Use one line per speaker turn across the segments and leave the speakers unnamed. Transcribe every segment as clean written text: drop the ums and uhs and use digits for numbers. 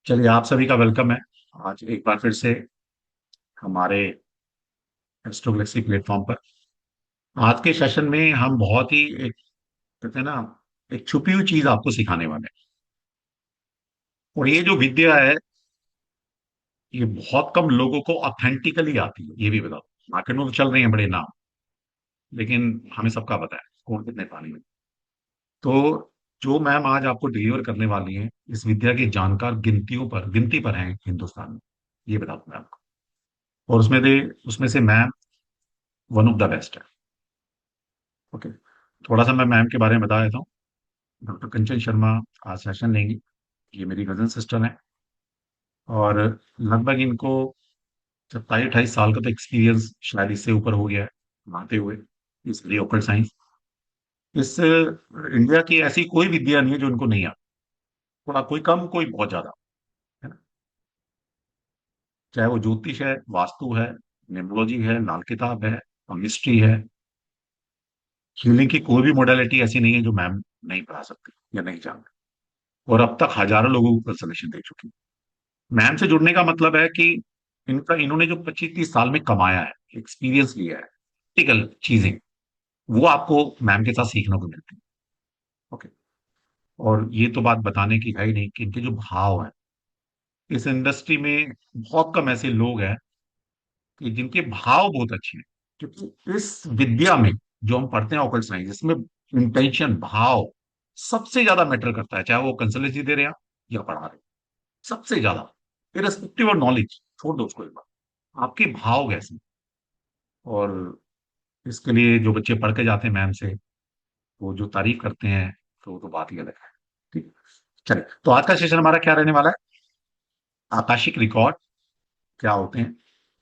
चलिए, आप सभी का वेलकम है। आज एक बार फिर से हमारे एस्ट्रो गैलेक्सी प्लेटफॉर्म पर आज के सेशन में हम बहुत ही एक कहते हैं ना, एक छुपी हुई चीज आपको सिखाने वाले हैं। और ये जो विद्या है, ये बहुत कम लोगों को ऑथेंटिकली आती है, ये भी बताओ। मार्केट में तो चल रहे हैं बड़े नाम, लेकिन हमें सबका पता है कौन कितने पानी में। तो जो मैम आज आपको डिलीवर करने वाली है, इस विद्या के जानकार गिनती पर हैं हिंदुस्तान में, ये बता दूं मैं आपको। और उसमें से ma'am one of the best है। ओके, थोड़ा सा मैं मैम के बारे में बता देता हूँ। डॉक्टर कंचन शर्मा आज सेशन लेंगी। ये मेरी कजन सिस्टर है, और लगभग इनको 27-28 साल का तो एक्सपीरियंस शायद इससे ऊपर हो गया है पढ़ाते हुए, इसलिए ओकल्ट साइंस। इस इंडिया की ऐसी कोई विद्या नहीं है जो इनको नहीं आती, थोड़ा कोई कम कोई बहुत ज्यादा, है ना। चाहे वो ज्योतिष है, वास्तु है, न्यूमरोलॉजी है, लाल किताब है, केमिस्ट्री है, हीलिंग की कोई भी मोडेलिटी ऐसी नहीं है जो मैम नहीं पढ़ा सकती या नहीं जानती। और अब तक हजारों लोगों को कंसल्टेशन दे चुकी। मैम से जुड़ने का मतलब है कि इन्होंने जो 25-30 साल में कमाया है, एक्सपीरियंस लिया है, प्रैक्टिकल चीजें, वो आपको मैम के साथ सीखने को मिलती है। ओके। और ये तो बात बताने की है ही नहीं कि इनके जो भाव है, इस इंडस्ट्री में बहुत कम ऐसे लोग हैं कि जिनके भाव बहुत अच्छे हैं। क्योंकि इस विद्या में जो हम पढ़ते हैं ऑकल्ट साइंस, इसमें इंटेंशन, भाव सबसे ज्यादा मैटर करता है, चाहे वो कंसल्टेंसी दे रहे हैं या पढ़ा रहे हैं। सबसे ज्यादा, इरेस्पेक्टिव ऑफ नॉलेज, छोड़ दो उसको एक बार, आपके भाव कैसे हैं। और इसके लिए जो बच्चे पढ़ के जाते हैं मैम से, वो जो तारीफ करते हैं, तो वो तो बात ही अलग है। ठीक। चलिए, तो आज का सेशन हमारा क्या रहने वाला है? आकाशिक रिकॉर्ड क्या होते हैं,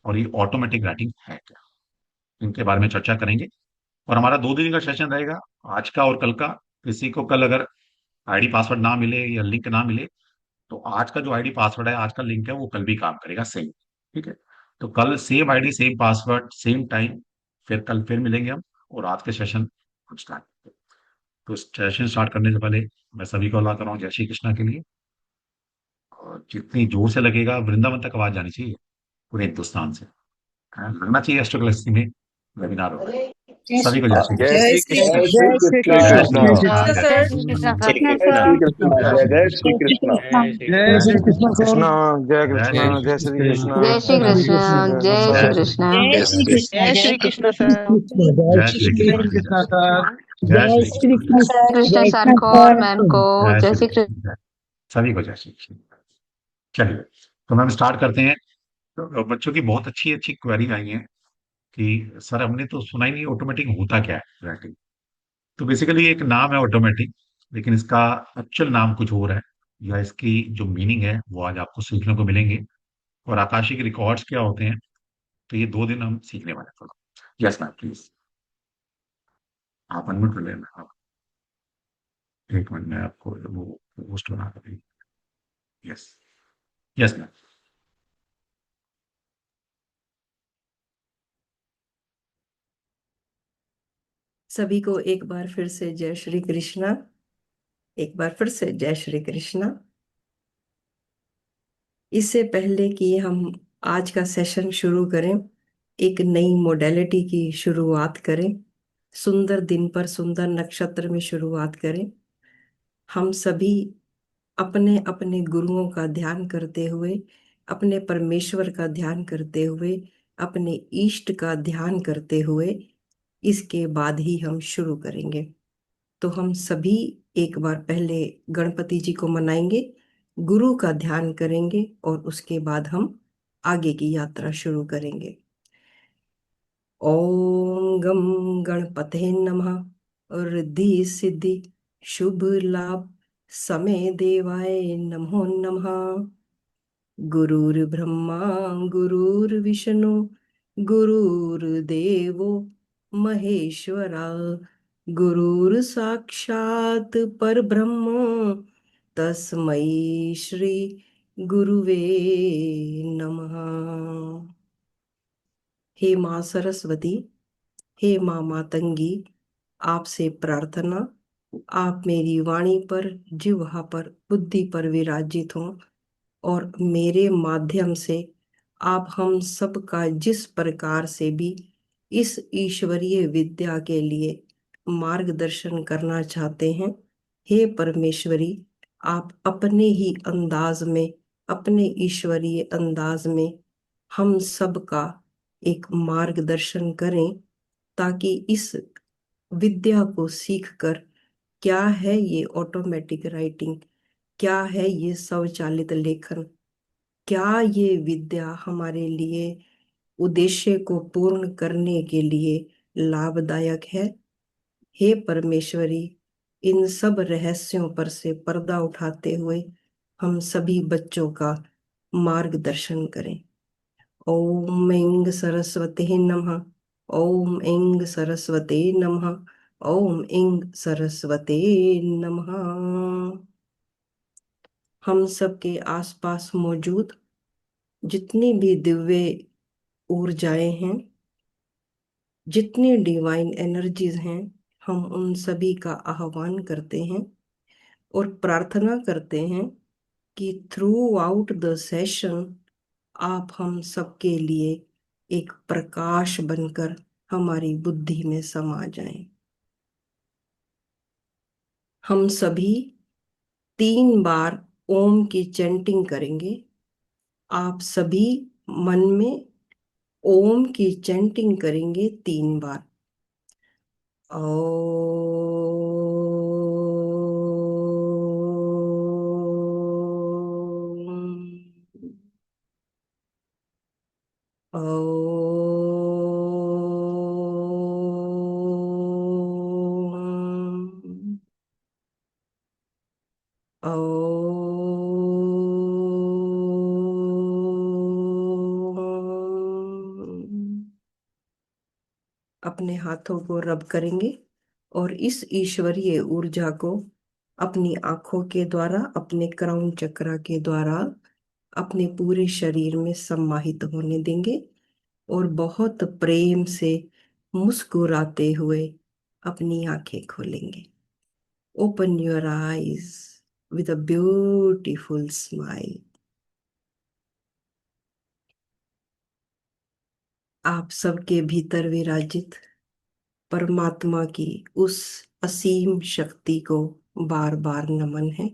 और ये ऑटोमेटिक राइटिंग है क्या, इनके बारे में चर्चा करेंगे। और हमारा 2 दिन का सेशन रहेगा, आज का और कल का। किसी को कल अगर आईडी पासवर्ड ना मिले या लिंक ना मिले, तो आज का जो आईडी पासवर्ड है, आज का लिंक है, वो कल भी काम करेगा सेम। ठीक है। तो कल same ID, same password, same time, फिर कल फिर मिलेंगे हम, और आज के सेशन को स्टार्ट करते हैं। तो सेशन स्टार्ट करने से पहले मैं सभी को अल्लाह कर रहा हूँ जय श्री कृष्णा के लिए। और जितनी जोर से लगेगा, वृंदावन तक आवाज जानी चाहिए पूरे हिंदुस्तान से। हाँ, लगना चाहिए एस्ट्रोगैलेक्सी में वेबिनार होगा।
जय
सभी
श्री
को जय श्री
जय
कृष्ण।
जय
श्री
श्री
कृष्ण।
कृष्ण।
जय श्री
जय
कृष्ण।
जय
श्री
श्री
जय
कृष्ण।
श्री
कृष्ण,
कृष्ण
जय
सर।
श्री
जय
कृष्ण,
श्री कृष्ण
जय
सर।
श्री
जय
कृष्ण,
श्री कृष्ण।
जय
जय
श्री
जय
कृष्ण,
श्री कृष्ण।
कृष्ण।
जय
जय
श्री
श्री
कृष्ण
कृष्ण
कृष्ण। जय
जय
कृष्ण।
श्री
जय
कृष्ण,
श्री कृष्ण।
जय श्री
जय श्री
कृष्ण।
कृष्ण।
जय श्री
जय
जय
श्री
कृष्ण।
कृष्ण,
जय
जय
श्री
श्री
कृष्ण।
जय
जय
श्री
श्री
कृष्ण
कृष्ण।
श्री
सर।
कृष्ण। जय
जय
श्री
श्री
जय
कृष्ण,
कृष्ण
जय
कृष्ण
श्री
सर।
कृष्ण, जय
जय
श्री
श्री
कृष्ण,
कृष्ण सर,
कृष्ण।
कृष्ण
जय
सर
कृष्ण
को और
सर।
मैम को
जय
जय
श्री
श्री कृष्ण।
कृष्ण, सभी को जय श्री कृष्ण। चलिए, तो मैम स्टार्ट करते हैं। तो बच्चों की बहुत अच्छी अच्छी क्वेरी आई है कि सर हमने तो सुना ही नहीं ऑटोमेटिक होता क्या है राइटिंग। तो बेसिकली एक नाम है ऑटोमेटिक, लेकिन इसका एक्चुअल नाम कुछ और है, या इसकी जो मीनिंग है वो आज आपको सीखने को मिलेंगे। और आकाशिक रिकॉर्ड्स क्या होते हैं, तो ये 2 दिन हम सीखने वाले हैं थोड़ा। यस मैम, प्लीज आप अनम्यूट कर लेना। आप 1 मिनट में आपको वो पोस्ट बना कर। Yes, yes ma'am.
सभी को एक बार फिर से जय श्री कृष्णा। एक बार फिर से जय श्री कृष्णा। इससे पहले कि हम आज का सेशन शुरू करें, एक नई मोडेलिटी की शुरुआत करें, सुंदर दिन पर सुंदर नक्षत्र में शुरुआत करें। हम सभी अपने अपने गुरुओं का ध्यान करते हुए, अपने परमेश्वर का ध्यान करते हुए, अपने इष्ट का ध्यान करते हुए इसके बाद ही हम शुरू करेंगे। तो हम सभी एक बार पहले गणपति जी को मनाएंगे, गुरु का ध्यान करेंगे, और उसके बाद हम आगे की यात्रा शुरू करेंगे। ओम गम गणपते नमः। रिद्धि सिद्धि शुभ लाभ समय देवाय नमो नमः। गुरुर्ब्रह्मा गुरुर्विष्णु गुरुर्देवो महेश्वरा। गुरुर् साक्षात् परब्रह्म तस्मै श्री गुरुवे नमः। हे माँ सरस्वती, हे माँ मातंगी, आपसे प्रार्थना, आप मेरी वाणी पर, जिह्वा पर, बुद्धि पर विराजित हों, और मेरे माध्यम से आप हम सब का जिस प्रकार से भी इस ईश्वरीय विद्या के लिए मार्गदर्शन करना चाहते हैं, हे परमेश्वरी, आप अपने ही अंदाज में, अपने ईश्वरीय अंदाज में हम सब का एक मार्गदर्शन करें, ताकि इस विद्या को सीखकर, क्या है ये ऑटोमेटिक राइटिंग, क्या है ये स्वचालित लेखन, क्या ये विद्या हमारे लिए उद्देश्य को पूर्ण करने के लिए लाभदायक है। हे परमेश्वरी, इन सब रहस्यों पर से पर्दा उठाते हुए हम सभी बच्चों का मार्गदर्शन करें। ओम ऐं सरस्वते नमः। ओम ऐं सरस्वते नमः। ओम ऐं सरस्वते नमः। हम सबके आसपास मौजूद जितनी भी दिव्य ऊर्जाएं हैं, जितनी डिवाइन एनर्जीज हैं, हम उन सभी का आह्वान करते हैं और प्रार्थना करते हैं कि थ्रू आउट द सेशन आप हम सबके लिए एक प्रकाश बनकर हमारी बुद्धि में समा जाएं। हम सभी 3 बार ओम की चैंटिंग करेंगे। आप सभी मन में ओम की चैंटिंग करेंगे 3 बार। ओम। ओम। ओम। अपने हाथों को रब करेंगे और इस ईश्वरीय ऊर्जा को अपनी आंखों के द्वारा, अपने क्राउन चक्रा के द्वारा अपने पूरे शरीर में समाहित होने देंगे और बहुत प्रेम से मुस्कुराते हुए अपनी आंखें खोलेंगे। Open your eyes with a beautiful smile. आप सबके भीतर विराजित परमात्मा की उस असीम शक्ति को बार बार नमन है,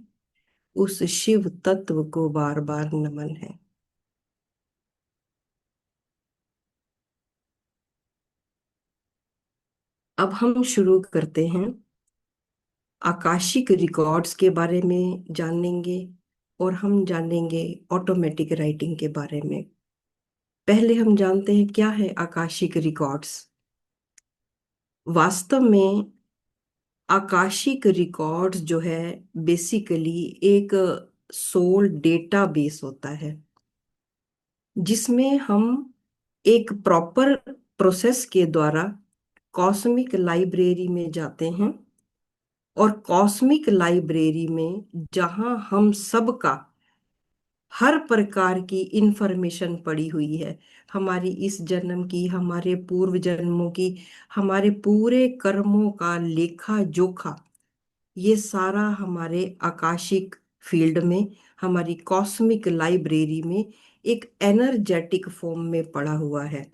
उस शिव तत्व को बार बार नमन है। अब हम शुरू करते हैं। आकाशिक रिकॉर्ड्स के बारे में जानेंगे और हम जानेंगे ऑटोमेटिक राइटिंग के बारे में। पहले हम जानते हैं क्या है आकाशिक रिकॉर्ड्स। वास्तव में आकाशिक रिकॉर्ड्स जो है बेसिकली एक सोल डेटाबेस होता है, जिसमें हम एक प्रॉपर प्रोसेस के द्वारा कॉस्मिक लाइब्रेरी में जाते हैं और कॉस्मिक लाइब्रेरी में जहां हम सब का हर प्रकार की इंफॉर्मेशन पड़ी हुई है, हमारी इस जन्म की, हमारे पूर्व जन्मों की, हमारे पूरे कर्मों का लेखा जोखा, ये सारा हमारे आकाशिक फील्ड में, हमारी कॉस्मिक लाइब्रेरी में एक एनर्जेटिक फॉर्म में पड़ा हुआ है।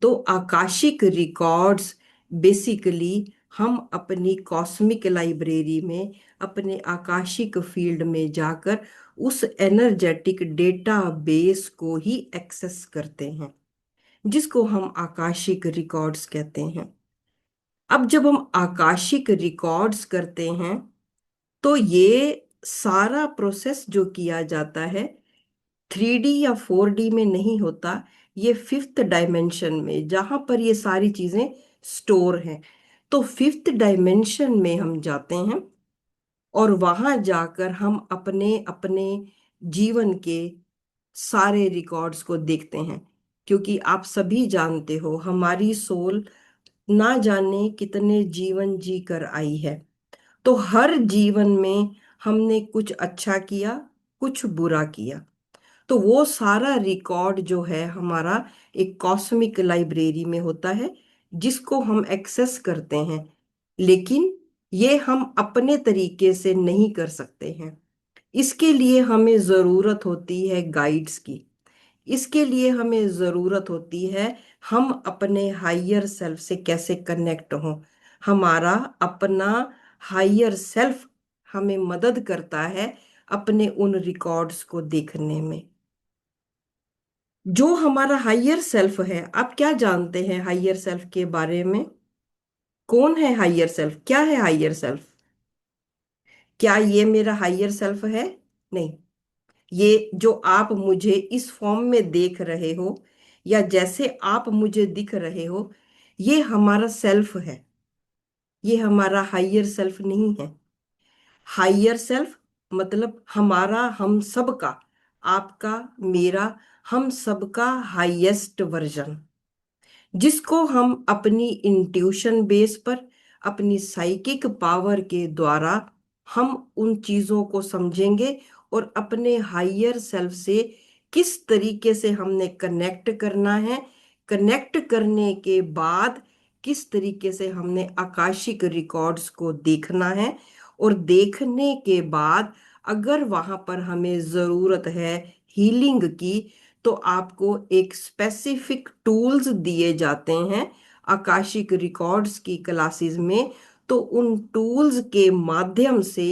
तो आकाशिक रिकॉर्ड्स बेसिकली हम अपनी कॉस्मिक लाइब्रेरी में, अपने आकाशिक फील्ड में जाकर उस एनर्जेटिक डेटाबेस को ही एक्सेस करते हैं, जिसको हम आकाशिक रिकॉर्ड्स कहते हैं। अब जब हम आकाशिक रिकॉर्ड्स करते हैं, तो ये सारा प्रोसेस जो किया जाता है 3D या 4D में नहीं होता, ये फिफ्थ डायमेंशन में, जहां पर ये सारी चीजें स्टोर हैं। तो फिफ्थ डायमेंशन में हम जाते हैं और वहां जाकर हम अपने अपने जीवन के सारे रिकॉर्ड्स को देखते हैं। क्योंकि आप सभी जानते हो हमारी सोल ना जाने कितने जीवन जी कर आई है। तो हर जीवन में हमने कुछ अच्छा किया, कुछ बुरा किया। तो वो सारा रिकॉर्ड जो है हमारा एक कॉस्मिक लाइब्रेरी में होता है, जिसको हम एक्सेस करते हैं। लेकिन ये हम अपने तरीके से नहीं कर सकते हैं। इसके लिए हमें जरूरत होती है गाइड्स की। इसके लिए हमें जरूरत होती है हम अपने हायर सेल्फ से कैसे कनेक्ट हों। हमारा अपना हायर सेल्फ हमें मदद करता है अपने उन रिकॉर्ड्स को देखने में। जो हमारा हायर सेल्फ है, आप क्या जानते हैं हायर सेल्फ के बारे में? कौन है हायर सेल्फ? क्या है हायर सेल्फ? क्या ये मेरा हायर सेल्फ है? नहीं। ये जो आप मुझे इस फॉर्म में देख रहे हो, या जैसे आप मुझे दिख रहे हो, ये हमारा सेल्फ है। ये हमारा हायर सेल्फ नहीं है। हायर सेल्फ मतलब हमारा, हम सबका, आपका, मेरा, हम सबका हाईएस्ट वर्जन, जिसको हम अपनी इंट्यूशन बेस पर, अपनी साइकिक पावर के द्वारा हम उन चीजों को समझेंगे और अपने हायर सेल्फ से किस तरीके से हमने कनेक्ट करना है। कनेक्ट करने के बाद किस तरीके से हमने आकाशिक रिकॉर्ड्स को देखना है, और देखने के बाद अगर वहां पर हमें जरूरत है हीलिंग की, तो आपको एक स्पेसिफिक टूल्स दिए जाते हैं आकाशिक रिकॉर्ड्स की क्लासेस में। तो उन टूल्स के माध्यम से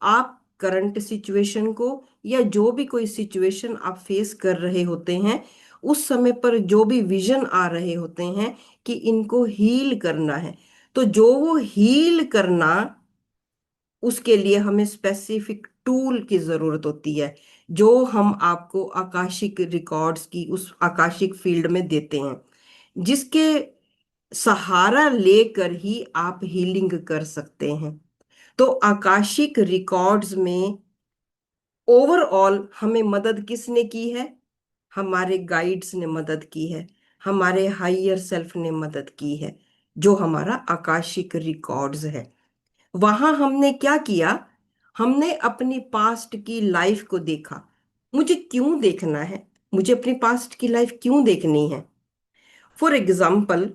आप करंट सिचुएशन को, या जो भी कोई सिचुएशन आप फेस कर रहे होते हैं, उस समय पर जो भी विजन आ रहे होते हैं कि इनको हील करना है, तो जो वो हील करना, उसके लिए हमें स्पेसिफिक टूल की जरूरत होती है, जो हम आपको आकाशिक रिकॉर्ड्स की उस आकाशिक फील्ड में देते हैं, जिसके सहारा लेकर ही आप हीलिंग कर सकते हैं। तो आकाशिक रिकॉर्ड्स में ओवरऑल हमें मदद किसने की है? हमारे गाइड्स ने मदद की है, हमारे हायर सेल्फ ने मदद की है, जो हमारा आकाशिक रिकॉर्ड्स है। वहां हमने क्या किया? हमने अपनी पास्ट की लाइफ को देखा। मुझे क्यों देखना है? मुझे अपनी पास्ट की लाइफ क्यों देखनी है? फॉर एग्जाम्पल,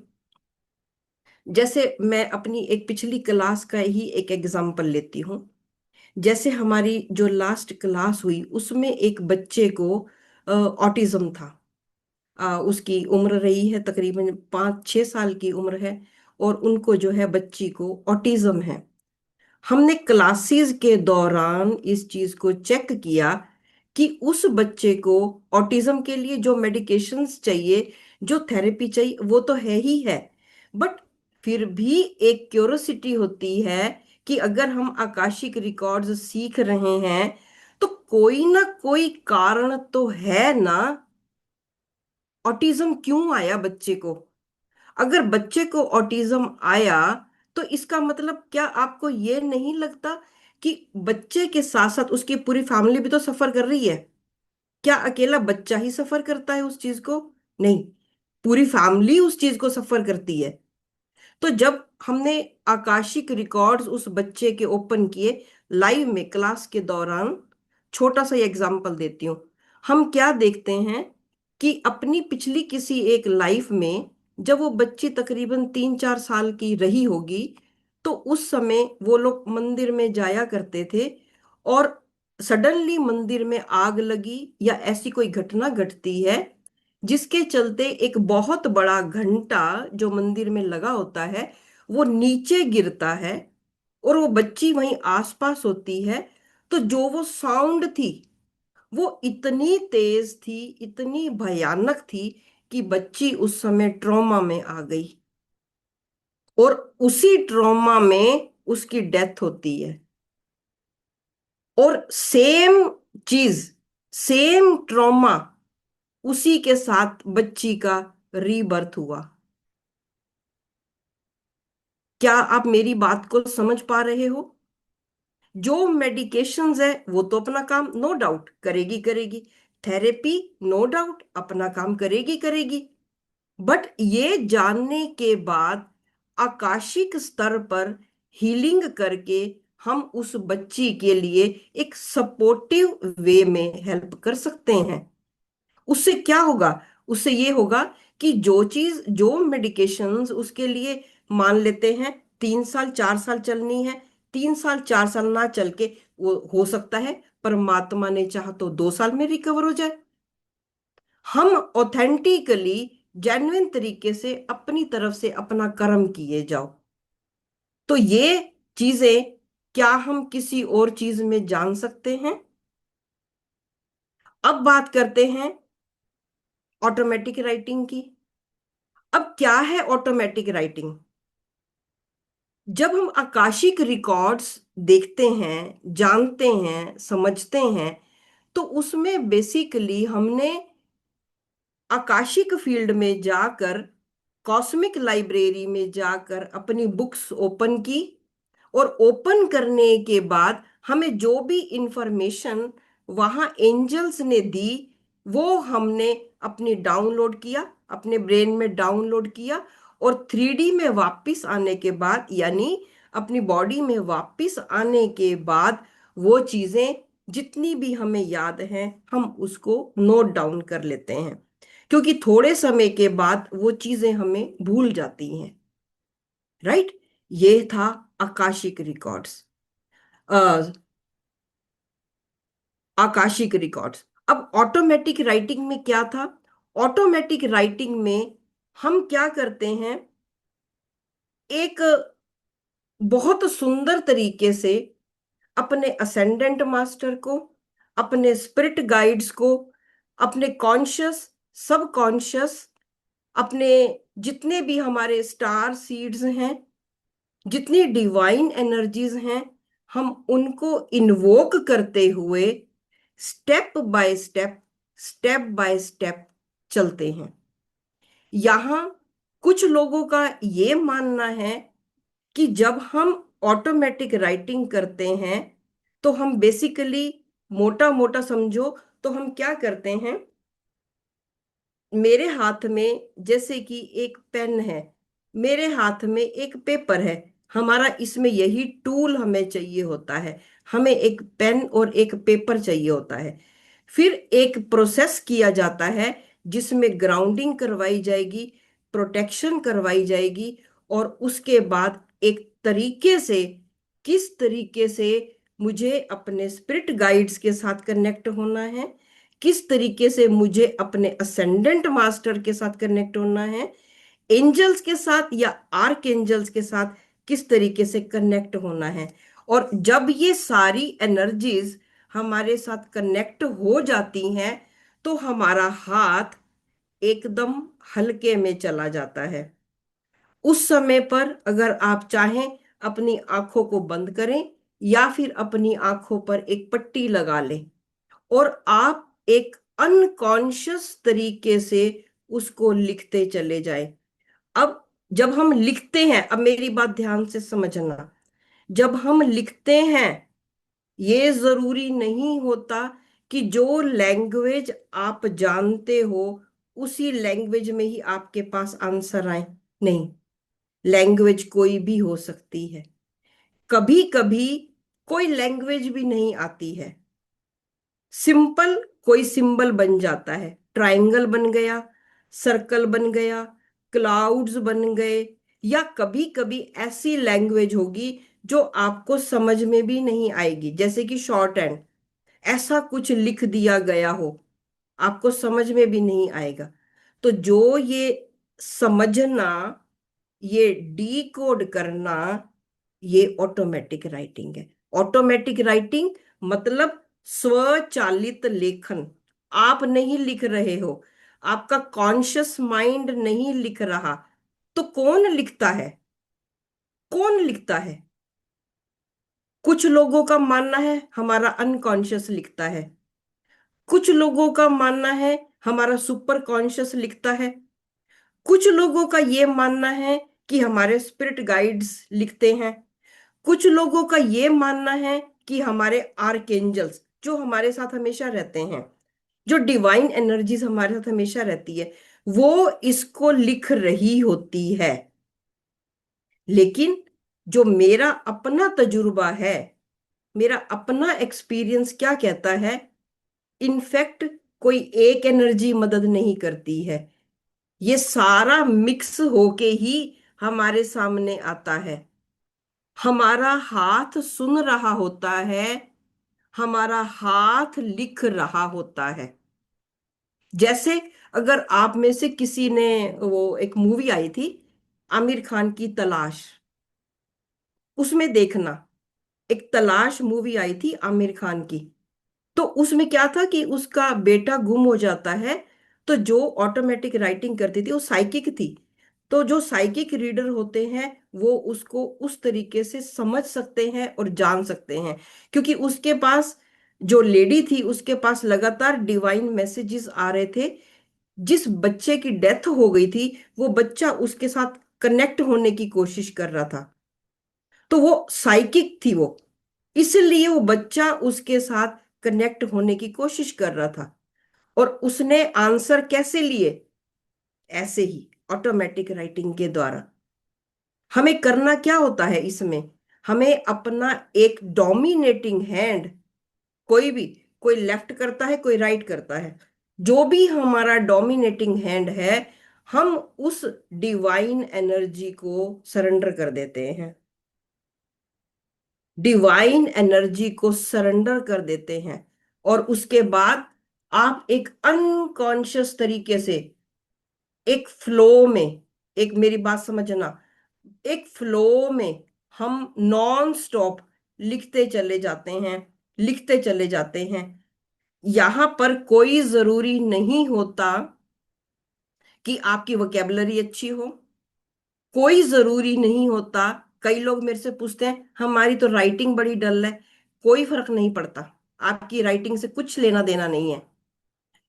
जैसे मैं अपनी एक पिछली क्लास का ही एक एग्जाम्पल लेती हूँ। जैसे हमारी जो लास्ट क्लास हुई उसमें एक बच्चे को ऑटिज्म था। उसकी उम्र रही है तकरीबन 5-6 साल की उम्र है, और उनको जो है बच्ची को ऑटिज्म है। हमने क्लासेस के दौरान इस चीज को चेक किया कि उस बच्चे को ऑटिज्म के लिए जो मेडिकेशंस चाहिए, जो थेरेपी चाहिए, वो तो है ही है। बट फिर भी एक क्यूरोसिटी होती है कि अगर हम आकाशिक रिकॉर्ड्स सीख रहे हैं, तो कोई ना कोई कारण तो है ना। ऑटिज्म क्यों आया बच्चे को? अगर बच्चे को ऑटिज्म आया, तो इसका मतलब क्या आपको ये नहीं लगता कि बच्चे के साथ साथ उसकी पूरी फैमिली भी तो सफर कर रही है? क्या अकेला बच्चा ही सफर करता है उस चीज को? नहीं, पूरी फैमिली उस चीज को सफर करती है। तो जब हमने आकाशिक रिकॉर्ड्स उस बच्चे के ओपन किए लाइव में क्लास के दौरान, छोटा सा एग्जांपल देती हूँ। हम क्या देखते हैं कि अपनी पिछली किसी एक लाइफ में, जब वो बच्ची तकरीबन 3-4 साल की रही होगी, तो उस समय वो लोग मंदिर में जाया करते थे, और सडनली मंदिर में आग लगी या ऐसी कोई घटना घटती है, जिसके चलते एक बहुत बड़ा घंटा जो मंदिर में लगा होता है वो नीचे गिरता है, और वो बच्ची वहीं आसपास होती है। तो जो वो साउंड थी, वो इतनी तेज थी, इतनी भयानक थी, कि बच्ची उस समय ट्रॉमा में आ गई, और उसी ट्रॉमा में उसकी डेथ होती है। और सेम चीज, सेम ट्रॉमा, उसी के साथ बच्ची का रीबर्थ हुआ। क्या आप मेरी बात को समझ पा रहे हो? जो मेडिकेशंस है वो तो अपना काम नो डाउट करेगी करेगी, थेरेपी नो डाउट अपना काम करेगी करेगी, बट ये जानने के बाद आकाशिक स्तर पर हीलिंग करके हम उस बच्ची के लिए एक सपोर्टिव वे में हेल्प कर सकते हैं। उससे क्या होगा? उससे ये होगा कि जो चीज, जो मेडिकेशंस उसके लिए मान लेते हैं 3 साल 4 साल चलनी है, 3 साल 4 साल ना चल के वो हो सकता है परमात्मा ने चाहा तो 2 साल में रिकवर हो जाए। हम ऑथेंटिकली जेन्युइन तरीके से अपनी तरफ से अपना कर्म किए जाओ। तो ये चीजें क्या हम किसी और चीज में जान सकते हैं? अब बात करते हैं ऑटोमेटिक राइटिंग की। अब क्या है ऑटोमेटिक राइटिंग? जब हम आकाशिक रिकॉर्ड्स देखते हैं, जानते हैं, समझते हैं, तो उसमें बेसिकली हमने आकाशिक फील्ड में जाकर, कॉस्मिक लाइब्रेरी में जाकर अपनी बुक्स ओपन की, और ओपन करने के बाद हमें जो भी इंफॉर्मेशन वहाँ एंजल्स ने दी, वो हमने अपनी डाउनलोड किया, अपने ब्रेन में डाउनलोड किया, और 3D में वापस आने के बाद, यानी अपनी बॉडी में वापस आने के बाद, वो चीज़ें जितनी भी हमें याद हैं हम उसको नोट डाउन कर लेते हैं, क्योंकि थोड़े समय के बाद वो चीज़ें हमें भूल जाती हैं। राइट? ये था आकाशिक रिकॉर्ड्स। Akashic records. अब ऑटोमेटिक राइटिंग में क्या था? ऑटोमेटिक राइटिंग में हम क्या करते हैं, एक बहुत सुंदर तरीके से अपने असेंडेंट मास्टर को, अपने स्पिरिट गाइड्स को, अपने कॉन्शियस, सब कॉन्शियस, अपने जितने भी हमारे स्टार सीड्स हैं, जितनी डिवाइन एनर्जीज हैं, हम उनको इन्वोक करते हुए स्टेप बाय स्टेप चलते हैं। यहाँ कुछ लोगों का ये मानना है कि जब हम ऑटोमेटिक राइटिंग करते हैं तो हम बेसिकली, मोटा मोटा समझो, तो हम क्या करते हैं, मेरे हाथ में जैसे कि एक पेन है, मेरे हाथ में एक पेपर है, हमारा इसमें यही टूल हमें चाहिए होता है। हमें एक पेन और एक पेपर चाहिए होता है। फिर एक प्रोसेस किया जाता है जिसमें ग्राउंडिंग करवाई जाएगी, प्रोटेक्शन करवाई जाएगी, और उसके बाद एक तरीके से, किस तरीके से मुझे अपने स्पिरिट गाइड्स के साथ कनेक्ट होना है, किस तरीके से मुझे अपने असेंडेंट मास्टर के साथ कनेक्ट होना है, एंजल्स के साथ या आर्क एंजल्स के साथ किस तरीके से कनेक्ट होना है। और जब ये सारी एनर्जीज हमारे साथ कनेक्ट हो जाती हैं तो हमारा हाथ एकदम हल्के में चला जाता है। उस समय पर अगर आप चाहें अपनी आंखों को बंद करें, या फिर अपनी आंखों पर एक पट्टी लगा लें, और आप एक अनकॉन्शियस तरीके से उसको लिखते चले जाएं। अब जब हम लिखते हैं, अब मेरी बात ध्यान से समझना, जब हम लिखते हैं, ये जरूरी नहीं होता कि जो लैंग्वेज आप जानते हो उसी लैंग्वेज में ही आपके पास आंसर आए। नहीं, लैंग्वेज कोई भी हो सकती है। कभी कभी कोई लैंग्वेज भी नहीं आती है, सिंपल कोई सिंबल बन जाता है, ट्रायंगल बन गया, सर्कल बन गया, क्लाउड्स बन गए, या कभी कभी ऐसी लैंग्वेज होगी जो आपको समझ में भी नहीं आएगी, जैसे कि शॉर्ट हैंड, ऐसा कुछ लिख दिया गया हो, आपको समझ में भी नहीं आएगा। तो जो ये समझना, ये डीकोड करना, ये ऑटोमेटिक राइटिंग है। ऑटोमेटिक राइटिंग मतलब स्वचालित लेखन। आप नहीं लिख रहे हो, आपका कॉन्शियस माइंड नहीं लिख रहा, तो कौन लिखता है? कौन लिखता है? कुछ लोगों का मानना है हमारा अनकॉन्शियस लिखता है, कुछ लोगों का मानना है हमारा सुपर कॉन्शियस लिखता है, कुछ लोगों का ये मानना है कि हमारे स्पिरिट गाइड्स लिखते हैं, कुछ लोगों का ये मानना है कि हमारे आर्कएंजल्स जो हमारे साथ हमेशा रहते हैं, जो डिवाइन एनर्जीज हमारे साथ हमेशा रहती है, वो इसको लिख रही होती है। लेकिन जो मेरा अपना तजुर्बा है, मेरा अपना एक्सपीरियंस क्या कहता है, इनफैक्ट कोई एक एनर्जी मदद नहीं करती है, ये सारा मिक्स होके ही हमारे सामने आता है। हमारा हाथ सुन रहा होता है, हमारा हाथ लिख रहा होता है। जैसे अगर आप में से किसी ने, वो एक मूवी आई थी आमिर खान की तलाश, उसमें देखना, एक तलाश मूवी आई थी आमिर खान की। तो उसमें क्या था कि उसका बेटा गुम हो जाता है। तो जो ऑटोमेटिक राइटिंग करती थी वो साइकिक थी। तो जो साइकिक रीडर होते हैं वो उसको उस तरीके से समझ सकते हैं और जान सकते हैं, क्योंकि उसके पास, जो लेडी थी उसके पास लगातार डिवाइन मैसेजेस आ रहे थे। जिस बच्चे की डेथ हो गई थी वो बच्चा उसके साथ कनेक्ट होने की कोशिश कर रहा था। तो वो साइकिक थी वो, इसलिए वो बच्चा उसके साथ कनेक्ट होने की कोशिश कर रहा था। और उसने आंसर कैसे लिए? ऐसे ही, ऑटोमेटिक राइटिंग के द्वारा। हमें करना क्या होता है इसमें? हमें अपना एक डोमिनेटिंग हैंड, कोई भी, कोई लेफ्ट करता है कोई राइट करता है, जो भी हमारा डोमिनेटिंग हैंड है, हम उस डिवाइन एनर्जी को सरेंडर कर देते हैं। डिवाइन एनर्जी को सरेंडर कर देते हैं। और उसके बाद आप एक अनकॉन्शियस तरीके से, एक फ्लो में, एक मेरी बात समझना, एक फ्लो में हम नॉन स्टॉप लिखते चले जाते हैं, लिखते चले जाते हैं। यहां पर कोई जरूरी नहीं होता कि आपकी वोकेबलरी अच्छी हो, कोई जरूरी नहीं होता। कई लोग मेरे से पूछते हैं हमारी तो राइटिंग बड़ी डल है। कोई फर्क नहीं पड़ता, आपकी राइटिंग से कुछ लेना देना नहीं है,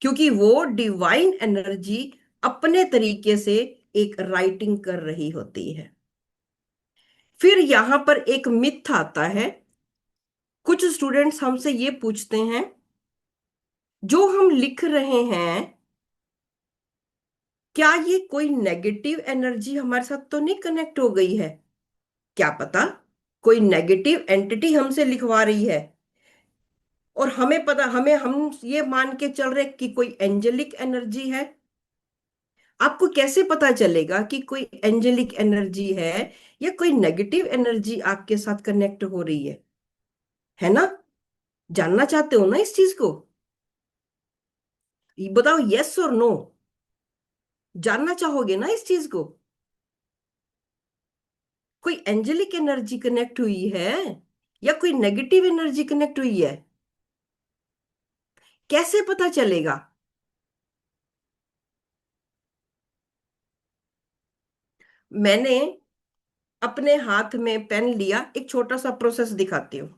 क्योंकि वो डिवाइन एनर्जी अपने तरीके से एक राइटिंग कर रही होती है। फिर यहां पर एक मिथ आता है। कुछ स्टूडेंट्स हमसे ये पूछते हैं, जो हम लिख रहे हैं क्या ये कोई नेगेटिव एनर्जी हमारे साथ तो नहीं कनेक्ट हो गई है? क्या पता कोई नेगेटिव एंटिटी हमसे लिखवा रही है, और हमें पता, हम ये मान के चल रहे कि कोई एंजेलिक एनर्जी है। आपको कैसे पता चलेगा कि कोई एंजेलिक एनर्जी है या कोई नेगेटिव एनर्जी आपके साथ कनेक्ट हो रही है ना? जानना चाहते हो ना इस चीज को? ये बताओ, यस और नो। जानना चाहोगे ना इस चीज को? कोई एंजेलिक एनर्जी कनेक्ट हुई है या कोई नेगेटिव एनर्जी कनेक्ट हुई है? कैसे पता चलेगा? मैंने अपने हाथ में पेन लिया, एक छोटा सा प्रोसेस दिखाती हूँ।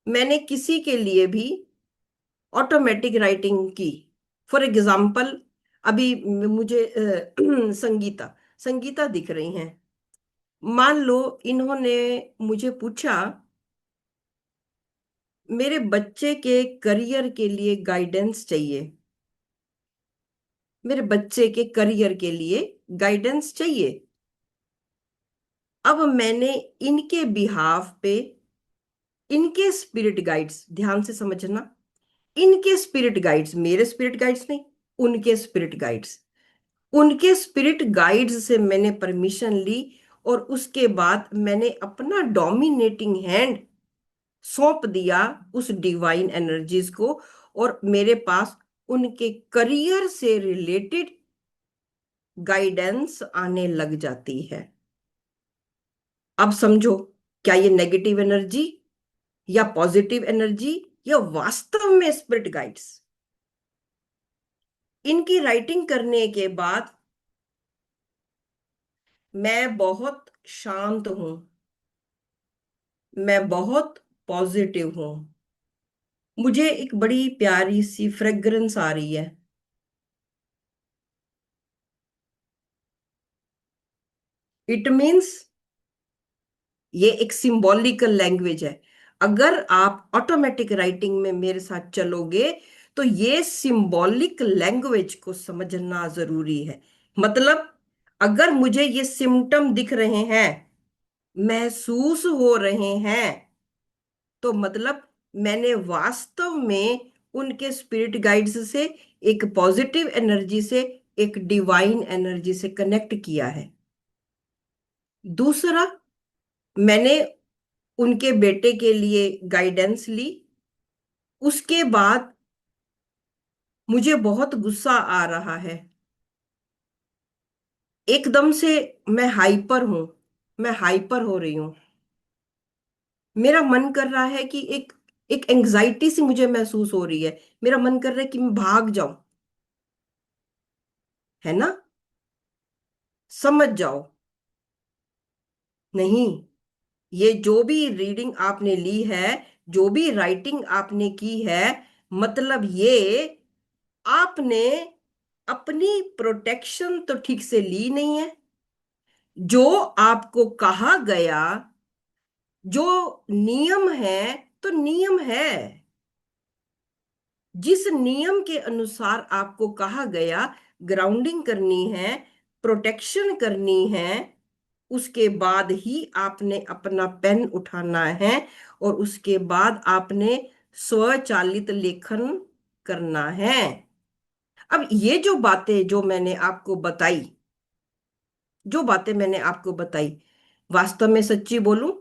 मैंने किसी के लिए भी ऑटोमेटिक राइटिंग की। फॉर एग्जाम्पल, अभी मुझे संगीता संगीता दिख रही हैं। मान लो इन्होंने मुझे पूछा, मेरे बच्चे के करियर के लिए गाइडेंस चाहिए, मेरे बच्चे के करियर के लिए गाइडेंस चाहिए। अब मैंने इनके बिहाफ पे, इनके स्पिरिट गाइड्स, ध्यान से समझना, इनके स्पिरिट गाइड्स, मेरे स्पिरिट गाइड्स नहीं, उनके स्पिरिट गाइड्स, उनके स्पिरिट गाइड्स से मैंने परमिशन ली। और उसके बाद मैंने अपना डोमिनेटिंग हैंड सौंप दिया उस डिवाइन एनर्जीज को, और मेरे पास उनके करियर से रिलेटेड गाइडेंस आने लग जाती है। अब समझो, क्या ये नेगेटिव एनर्जी या पॉजिटिव एनर्जी या वास्तव में स्पिरिट गाइड्स? इनकी राइटिंग करने के बाद मैं बहुत शांत हूं, मैं बहुत पॉजिटिव हूं, मुझे एक बड़ी प्यारी सी फ्रेग्रेंस आ रही है। इट मीन्स ये एक सिंबॉलिकल लैंग्वेज है। अगर आप ऑटोमेटिक राइटिंग में मेरे साथ चलोगे तो ये सिंबॉलिक लैंग्वेज को समझना जरूरी है। मतलब, अगर मुझे ये सिम्टम दिख रहे हैं, महसूस हो रहे हैं, तो मतलब मैंने वास्तव में उनके स्पिरिट गाइड्स से, एक पॉजिटिव एनर्जी से, एक डिवाइन एनर्जी से कनेक्ट किया है। दूसरा, मैंने उनके बेटे के लिए गाइडेंस ली। उसके बाद मुझे बहुत गुस्सा आ रहा है, एकदम से मैं हाइपर हूं, मैं हाइपर हो रही हूं। मेरा मन कर रहा है कि एक एक एंजाइटी सी मुझे महसूस हो रही है। मेरा मन कर रहा है कि मैं भाग जाऊं, है ना? समझ जाओ। नहीं, ये जो भी रीडिंग आपने ली है, जो भी राइटिंग आपने की है, मतलब ये आपने अपनी प्रोटेक्शन तो ठीक से ली नहीं है। जो आपको कहा गया, जो नियम है, तो नियम है। जिस नियम के अनुसार आपको कहा गया ग्राउंडिंग करनी है, प्रोटेक्शन करनी है, उसके बाद ही आपने अपना पेन उठाना है और उसके बाद आपने स्वचालित लेखन करना है। अब ये जो बातें जो मैंने आपको बताई, जो बातें मैंने आपको बताई, वास्तव में सच्ची बोलूं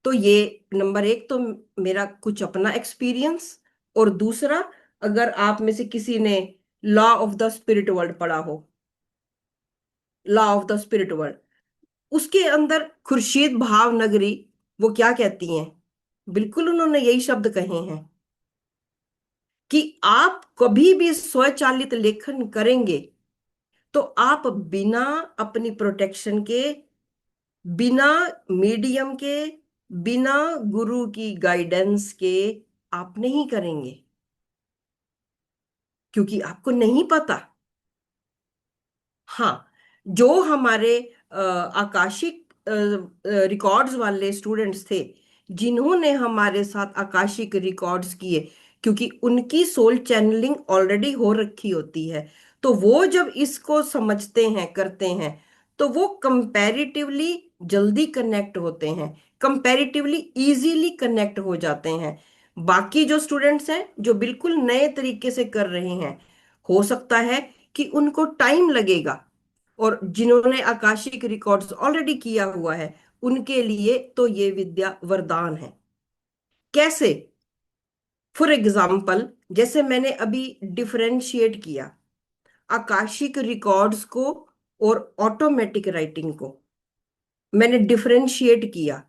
तो ये नंबर एक तो मेरा कुछ अपना एक्सपीरियंस, और दूसरा, अगर आप में से किसी ने law of the spirit world पढ़ा हो, law of the spirit world, उसके अंदर खुर्शीद भावनगरी वो क्या कहती हैं, बिल्कुल उन्होंने यही शब्द कहे हैं कि आप कभी भी स्वचालित लेखन करेंगे तो आप बिना अपनी प्रोटेक्शन के, बिना मीडियम के, बिना गुरु की गाइडेंस के आप नहीं करेंगे, क्योंकि आपको नहीं पता। हाँ, जो हमारे आकाशिक रिकॉर्ड्स वाले स्टूडेंट्स थे, जिन्होंने हमारे साथ आकाशिक रिकॉर्ड्स किए, क्योंकि उनकी सोल चैनलिंग ऑलरेडी हो रखी होती है, तो वो जब इसको समझते हैं, करते हैं, तो वो कंपैरेटिवली जल्दी कनेक्ट होते हैं, कंपैरेटिवली इजीली कनेक्ट हो जाते हैं। बाकी जो स्टूडेंट्स हैं जो बिल्कुल नए तरीके से कर रहे हैं, हो सकता है कि उनको टाइम लगेगा, और जिन्होंने आकाशिक रिकॉर्ड्स ऑलरेडी किया हुआ है उनके लिए तो ये विद्या वरदान है। कैसे? फॉर एग्जाम्पल, जैसे मैंने अभी डिफरेंशिएट किया आकाशिक रिकॉर्ड्स को और ऑटोमेटिक राइटिंग को, मैंने डिफरेंशिएट किया।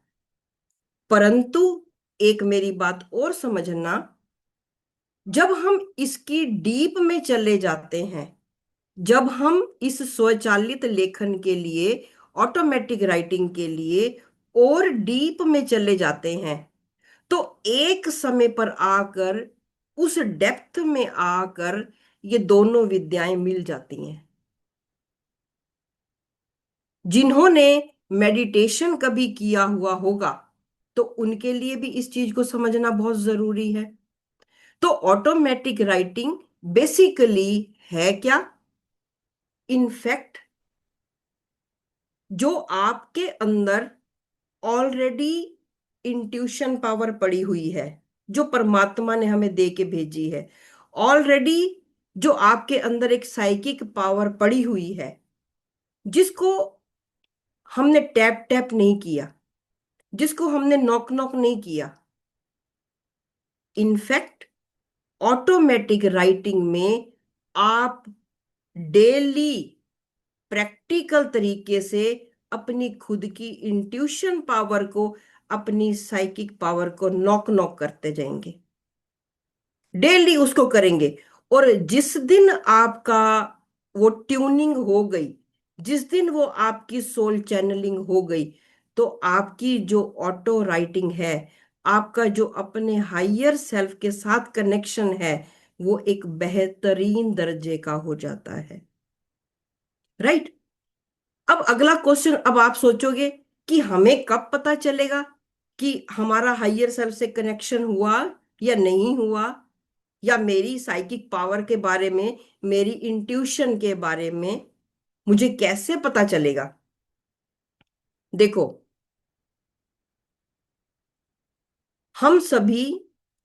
परंतु एक मेरी बात और समझना, जब हम इसकी डीप में चले जाते हैं, जब हम इस स्वचालित लेखन के लिए, ऑटोमेटिक राइटिंग के लिए और डीप में चले जाते हैं, तो एक समय पर आकर, उस डेप्थ में आकर, ये दोनों विद्याएं मिल जाती हैं। जिन्होंने मेडिटेशन कभी किया हुआ होगा तो उनके लिए भी इस चीज को समझना बहुत जरूरी है। तो ऑटोमेटिक राइटिंग बेसिकली है क्या? इनफैक्ट जो आपके अंदर ऑलरेडी इंट्यूशन पावर पड़ी हुई है, जो परमात्मा ने हमें दे के भेजी है, ऑलरेडी जो आपके अंदर एक साइकिक पावर पड़ी हुई है, जिसको हमने टैप टैप नहीं किया, जिसको हमने नॉक नॉक नहीं किया। इनफैक्ट ऑटोमेटिक राइटिंग में आप डेली प्रैक्टिकल तरीके से अपनी खुद की इंट्यूशन पावर को, अपनी साइकिक पावर को नॉक नॉक करते जाएंगे, डेली उसको करेंगे। और जिस दिन आपका वो ट्यूनिंग हो गई, जिस दिन वो आपकी सोल चैनलिंग हो गई, तो आपकी जो ऑटो राइटिंग है, आपका जो अपने हायर सेल्फ के साथ कनेक्शन है, वो एक बेहतरीन दर्जे का हो जाता है। राइट? अब अगला क्वेश्चन, अब आप सोचोगे कि हमें कब पता चलेगा कि हमारा हायर सेल्फ से कनेक्शन हुआ या नहीं हुआ, या मेरी साइकिक पावर के बारे में, मेरी इंट्यूशन के बारे में मुझे कैसे पता चलेगा? देखो, हम सभी,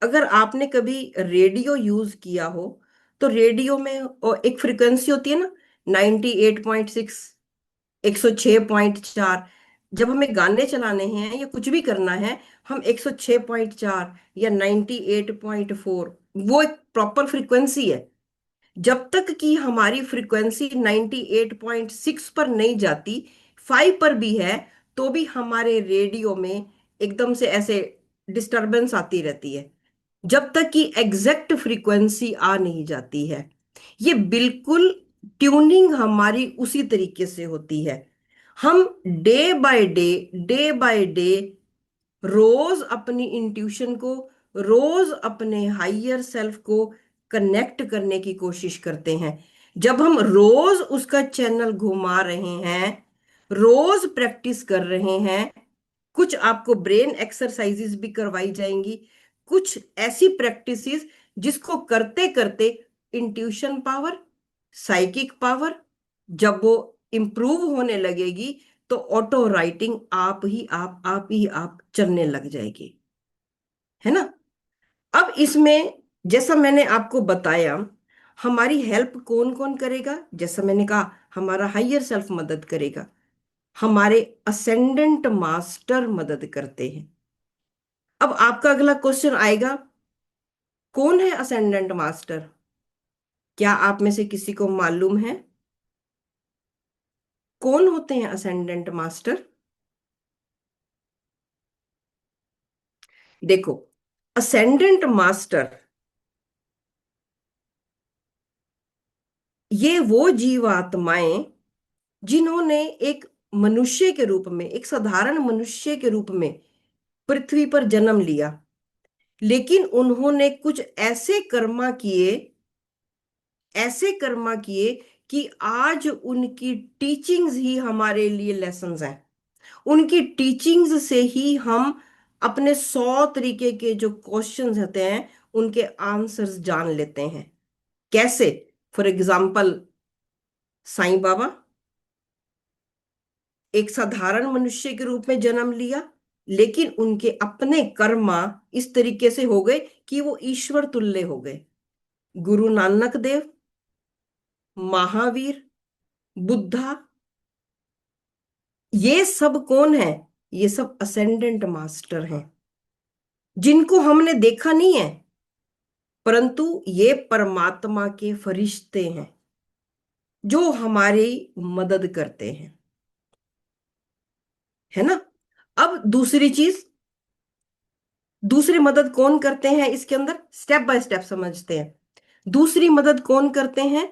अगर आपने कभी रेडियो यूज किया हो, तो रेडियो में एक फ्रिक्वेंसी होती है ना, 98.6, 106.4, जब हमें गाने चलाने हैं या कुछ भी करना है, हम 106.4 या 98.4, वो एक प्रॉपर फ्रीक्वेंसी है। जब तक कि हमारी फ्रीक्वेंसी 98.6 पर नहीं जाती, 5 पर भी है, तो भी हमारे रेडियो में एकदम से ऐसे डिस्टरबेंस आती रहती है, जब तक कि एग्जैक्ट फ्रीक्वेंसी आ नहीं जाती है। ये बिल्कुल ट्यूनिंग हमारी उसी तरीके से होती है। हम डे बाय डे रोज अपनी इंट्यूशन को, रोज अपने हायर सेल्फ को कनेक्ट करने की कोशिश करते हैं। जब हम रोज उसका चैनल घुमा रहे हैं, रोज प्रैक्टिस कर रहे हैं, कुछ आपको ब्रेन एक्सरसाइजेस भी करवाई जाएंगी, कुछ ऐसी प्रैक्टिसेस जिसको करते करते इंट्यूशन पावर, साइकिक पावर जब वो इम्प्रूव होने लगेगी, तो ऑटो राइटिंग आप ही आप चलने लग जाएगी, है ना। अब इसमें, जैसा मैंने आपको बताया, हमारी हेल्प कौन कौन करेगा, जैसा मैंने कहा, हमारा हायर सेल्फ मदद करेगा, हमारे असेंडेंट मास्टर मदद करते हैं। अब आपका अगला क्वेश्चन आएगा, कौन है असेंडेंट मास्टर? क्या आप में से किसी को मालूम है कौन होते हैं असेंडेंट मास्टर? देखो, असेंडेंट मास्टर ये वो जीवात्माएं जिन्होंने एक मनुष्य के रूप में, एक साधारण मनुष्य के रूप में पृथ्वी पर जन्म लिया, लेकिन उन्होंने कुछ ऐसे कर्मा किए कि आज उनकी टीचिंग्स ही हमारे लिए लेसन्स हैं। उनकी टीचिंग्स से ही हम अपने 100 तरीके के जो क्वेश्चंस होते हैं, उनके आंसर्स जान लेते हैं। कैसे? फॉर एग्जाम्पल, साईं बाबा एक साधारण मनुष्य के रूप में जन्म लिया, लेकिन उनके अपने कर्मा इस तरीके से हो गए कि वो ईश्वर तुल्य हो गए। गुरु नानक देव, महावीर, बुद्धा, ये सब कौन है? ये सब असेंडेंट मास्टर हैं, जिनको हमने देखा नहीं है, परंतु ये परमात्मा के फरिश्ते हैं जो हमारी मदद करते हैं, है ना। अब दूसरी चीज, दूसरी मदद कौन करते हैं इसके अंदर, स्टेप बाय स्टेप समझते हैं। दूसरी मदद कौन करते हैं?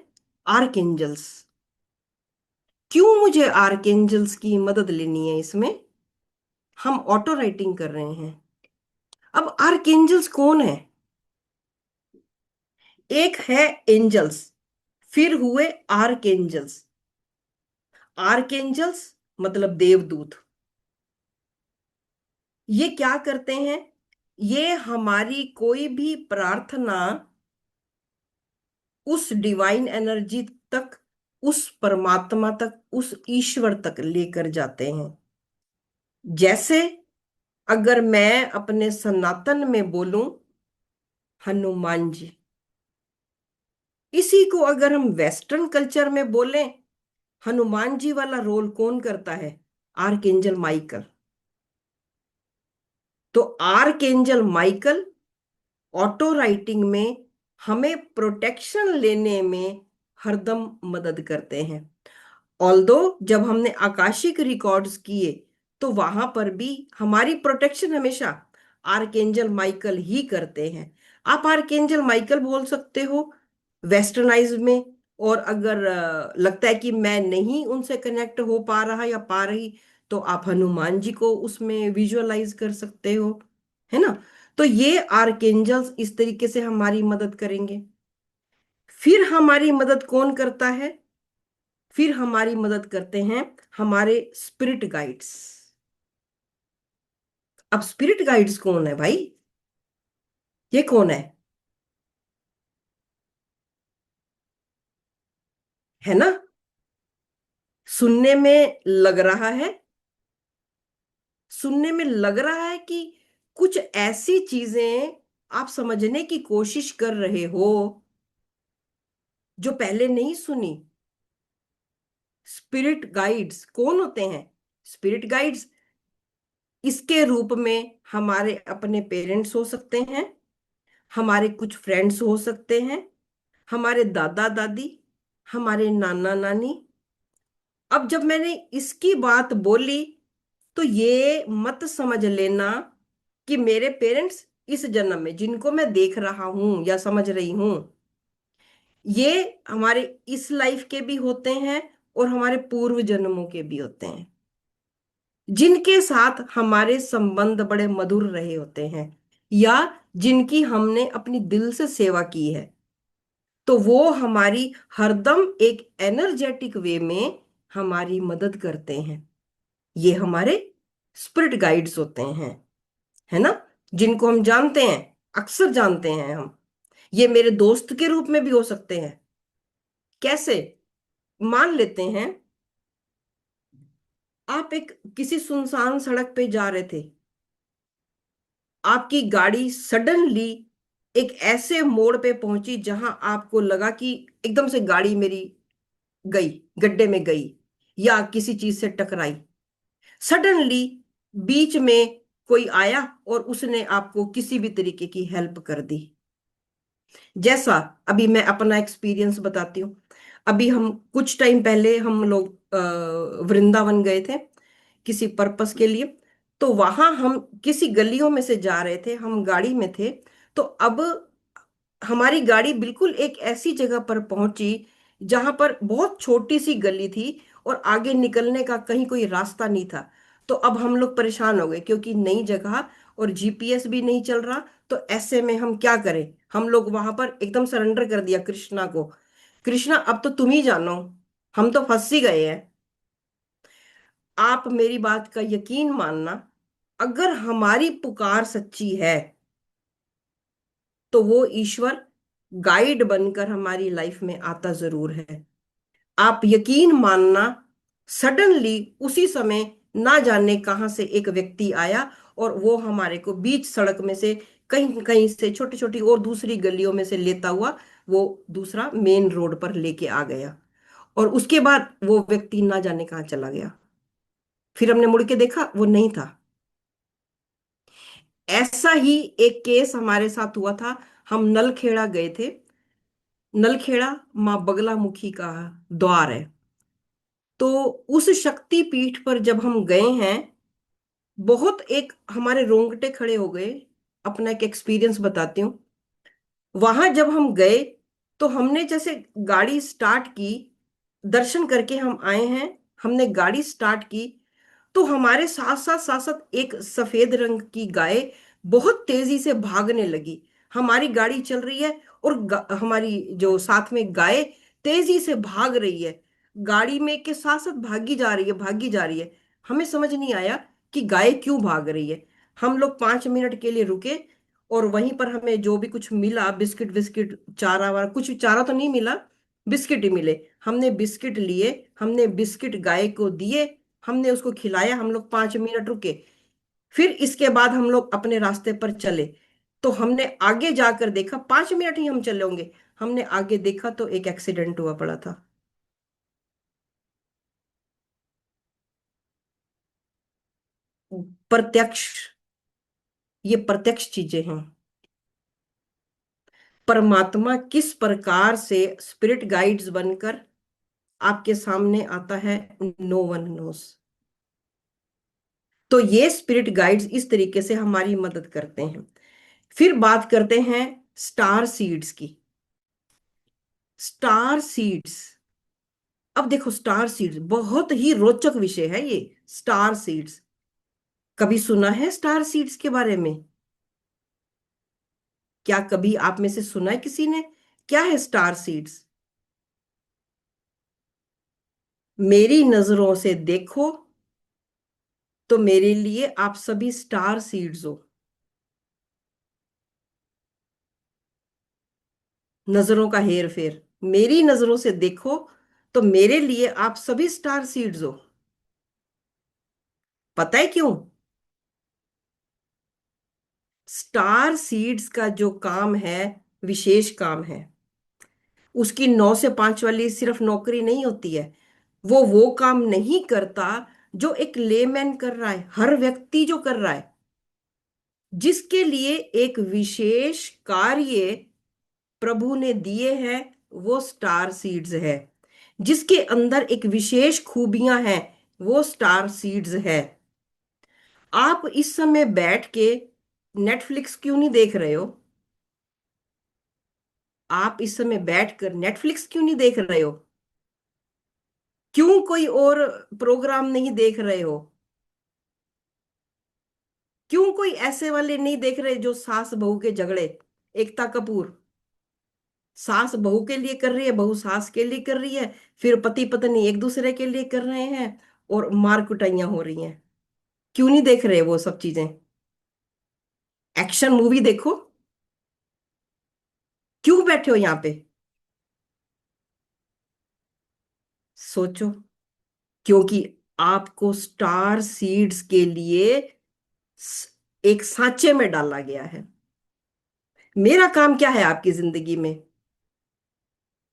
आर्कएंजल्स। क्यों मुझे आर्कएंजल्स की मदद लेनी है इसमें? हम ऑटो राइटिंग कर रहे हैं। अब आर्कएंजल्स कौन है? एक है एंजल्स, फिर हुए आर्कएंजल्स। आर्कएंजल्स मतलब देवदूत। ये क्या करते हैं? ये हमारी कोई भी प्रार्थना उस डिवाइन एनर्जी तक, उस परमात्मा तक, उस ईश्वर तक लेकर जाते हैं। जैसे अगर मैं अपने सनातन में बोलूं, हनुमान जी, इसी को अगर हम वेस्टर्न कल्चर में बोलें, हनुमान जी वाला रोल कौन करता है? Archangel Michael. तो आर्कएंजल माइकल ऑटो राइटिंग में हमें प्रोटेक्शन लेने में हरदम मदद करते हैं। ऑल्दो जब हमने आकाशिक रिकॉर्ड्स किए, तो वहां पर भी हमारी प्रोटेक्शन हमेशा आर्कएंजल माइकल ही करते हैं। आप आर्कएंजल माइकल बोल सकते हो वेस्टर्नाइज में। और अगर लगता है कि मैं नहीं उनसे कनेक्ट हो पा रहा या पा रही, तो आप हनुमान जी को उसमें विजुअलाइज कर सकते हो, है ना। तो ये आर्कएंजल्स इस तरीके से हमारी मदद करेंगे। फिर हमारी मदद कौन करता है? फिर हमारी मदद करते हैं हमारे स्पिरिट गाइड्स। अब स्पिरिट गाइड्स कौन है भाई? ये कौन है ना। सुनने में लग रहा है, सुनने में लग रहा है कि कुछ ऐसी चीजें आप समझने की कोशिश कर रहे हो जो पहले नहीं सुनी। स्पिरिट गाइड्स कौन होते हैं? स्पिरिट गाइड्स इसके रूप में हमारे अपने पेरेंट्स हो सकते हैं, हमारे कुछ फ्रेंड्स हो सकते हैं, हमारे दादा दादी, हमारे नाना नानी। अब जब मैंने इसकी बात बोली, तो ये मत समझ लेना कि मेरे पेरेंट्स इस जन्म में जिनको मैं देख रहा हूं या समझ रही हूं, ये हमारे इस लाइफ के भी होते हैं और हमारे पूर्व जन्मों के भी होते हैं, जिनके साथ हमारे संबंध बड़े मधुर रहे होते हैं, या जिनकी हमने अपनी दिल से सेवा की है। तो वो हमारी हरदम एक एनर्जेटिक वे में हमारी मदद करते हैं। ये हमारे स्पिरिट गाइड्स होते हैं, है ना, जिनको हम जानते हैं, अक्सर जानते हैं हम। ये मेरे दोस्त के रूप में भी हो सकते हैं। कैसे? मान लेते हैं आप एक किसी सुनसान सड़क पे जा रहे थे, आपकी गाड़ी सडनली एक ऐसे मोड़ पे पहुंची जहां आपको लगा कि एकदम से गाड़ी मेरी गई, गड्ढे में गई, या किसी चीज से टकराई। सडनली बीच में कोई आया और उसने आपको किसी भी तरीके की हेल्प कर दी। जैसा, अभी मैं अपना एक्सपीरियंस बताती हूँ। अभी हम कुछ टाइम पहले हम लोग वृंदावन गए थे किसी पर्पस के लिए। तो वहां हम किसी गलियों में से जा रहे थे, हम गाड़ी में थे। तो अब हमारी गाड़ी बिल्कुल एक ऐसी जगह पर पहुंची जहां पर बहुत छोटी सी गली थी और आगे निकलने का कहीं कोई रास्ता नहीं था। तो अब हम लोग परेशान हो गए क्योंकि नई जगह और जीपीएस भी नहीं चल रहा। तो ऐसे में हम क्या करें? हम लोग वहां पर एकदम सरेंडर कर दिया कृष्णा को। कृष्णा, अब तो तुम ही जानो, हम तो फंस ही गए हैं। आप मेरी बात का यकीन मानना, अगर हमारी पुकार सच्ची है तो वो ईश्वर गाइड बनकर हमारी लाइफ में आता जरूर है। आप यकीन मानना, सडनली उसी समय ना जाने कहां से एक व्यक्ति आया और वो हमारे को बीच सड़क में से कहीं कहीं से छोटी छोटी और दूसरी गलियों में से लेता हुआ वो दूसरा मेन रोड पर लेके आ गया। और उसके बाद वो व्यक्ति ना जाने कहाँ चला गया। फिर हमने मुड़ के देखा, वो नहीं था। ऐसा ही एक केस हमारे साथ हुआ था। हम नलखेड़ा गए थे। नलखेड़ा माँ बगलामुखी का द्वार है। तो उस शक्ति पीठ पर जब हम गए हैं, बहुत एक हमारे रोंगटे खड़े हो गए। अपना एक एक्सपीरियंस बताती हूँ। वहां जब हम गए, तो हमने जैसे गाड़ी स्टार्ट की, दर्शन करके हम आए हैं, हमने गाड़ी स्टार्ट की, तो हमारे साथ साथ एक सफेद रंग की गाय बहुत तेजी से भागने लगी। हमारी गाड़ी चल रही है और हमारी जो साथ में गाय तेजी से भाग रही है। गाड़ी में के साथ साथ भागी जा रही है, भागी जा रही है। हमें समझ नहीं आया कि गाय क्यों भाग रही है। हम लोग 5 मिनट के लिए रुके और वहीं पर हमें जो भी कुछ मिला, बिस्किट बिस्किट चारा वारा, कुछ चारा तो नहीं मिला, बिस्किट ही मिले। हमने बिस्किट लिए, हमने बिस्किट गाय को दिए, हमने उसको खिलाया, हम लोग 5 मिनट रुके। फिर इसके बाद हम लोग अपने रास्ते पर चले। तो हमने आगे जाकर देखा, 5 मिनट ही हम चले होंगे, हमने आगे देखा तो एक एक्सीडेंट हुआ पड़ा था। प्रत्यक्ष, ये प्रत्यक्ष चीजें हैं। परमात्मा किस प्रकार से स्पिरिट गाइड्स बनकर आपके सामने आता है, नो वन नोस। तो ये स्पिरिट गाइड्स इस तरीके से हमारी मदद करते हैं। फिर बात करते हैं स्टार सीड्स की। स्टार सीड्स, अब देखो, स्टार सीड्स बहुत ही रोचक विषय है ये। स्टार सीड्स, कभी सुना है स्टार सीड्स के बारे में? क्या कभी आप में से सुना है किसी ने? क्या है स्टार सीड्स? मेरी नजरों से देखो तो मेरे लिए आप सभी स्टार सीड्स हो। नजरों का हेर फेर, मेरी नजरों से देखो तो मेरे लिए आप सभी स्टार सीड्स हो। पता है क्यों? स्टार सीड्स का जो काम है, विशेष काम है। उसकी 9 से 5 वाली सिर्फ नौकरी नहीं होती है। वो काम नहीं करता जो एक लेमैन कर रहा है, हर व्यक्ति जो कर रहा है, जिसके लिए एक विशेष कार्य प्रभु ने दिए हैं, वो स्टार सीड्स है। जिसके अंदर एक विशेष खूबियां हैं, वो स्टार सीड्स है। आप इस समय बैठ के नेटफ्लिक्स क्यों नहीं देख रहे हो? आप इस समय बैठकर नेटफ्लिक्स क्यों नहीं देख रहे हो? क्यों कोई और प्रोग्राम नहीं देख रहे हो? क्यों कोई ऐसे वाले नहीं देख रहे जो सास बहू के झगड़े? एकता कपूर सास बहू के लिए कर रही है, बहू सास के लिए कर रही है, फिर पति पत्नी एक दूसरे के लिए कर रहे हैं, और मार कुटाइयां हो रही हैं। क्यों नहीं देख रहे वो सब चीजें? एक्शन मूवी देखो। क्यों बैठे हो यहाँ पे? सोचो। क्योंकि आपको स्टार सीड्स के लिए स- एक सांचे में डाला गया है। मेरा काम क्या है आपकी जिंदगी में?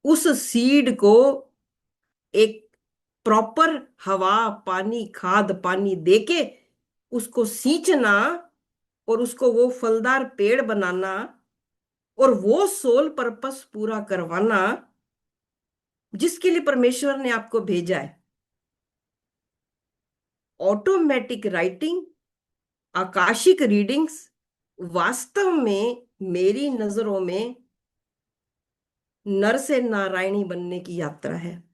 उस सीड को एक प्रॉपर हवा, पानी, खाद पानी देके उसको सींचना, और उसको वो फलदार पेड़ बनाना, और वो सोल पर्पस पूरा करवाना जिसके लिए परमेश्वर ने आपको भेजा है। ऑटोमेटिक राइटिंग, आकाशिक रीडिंग्स, वास्तव में मेरी नजरों में नर से नारायणी बनने की यात्रा है।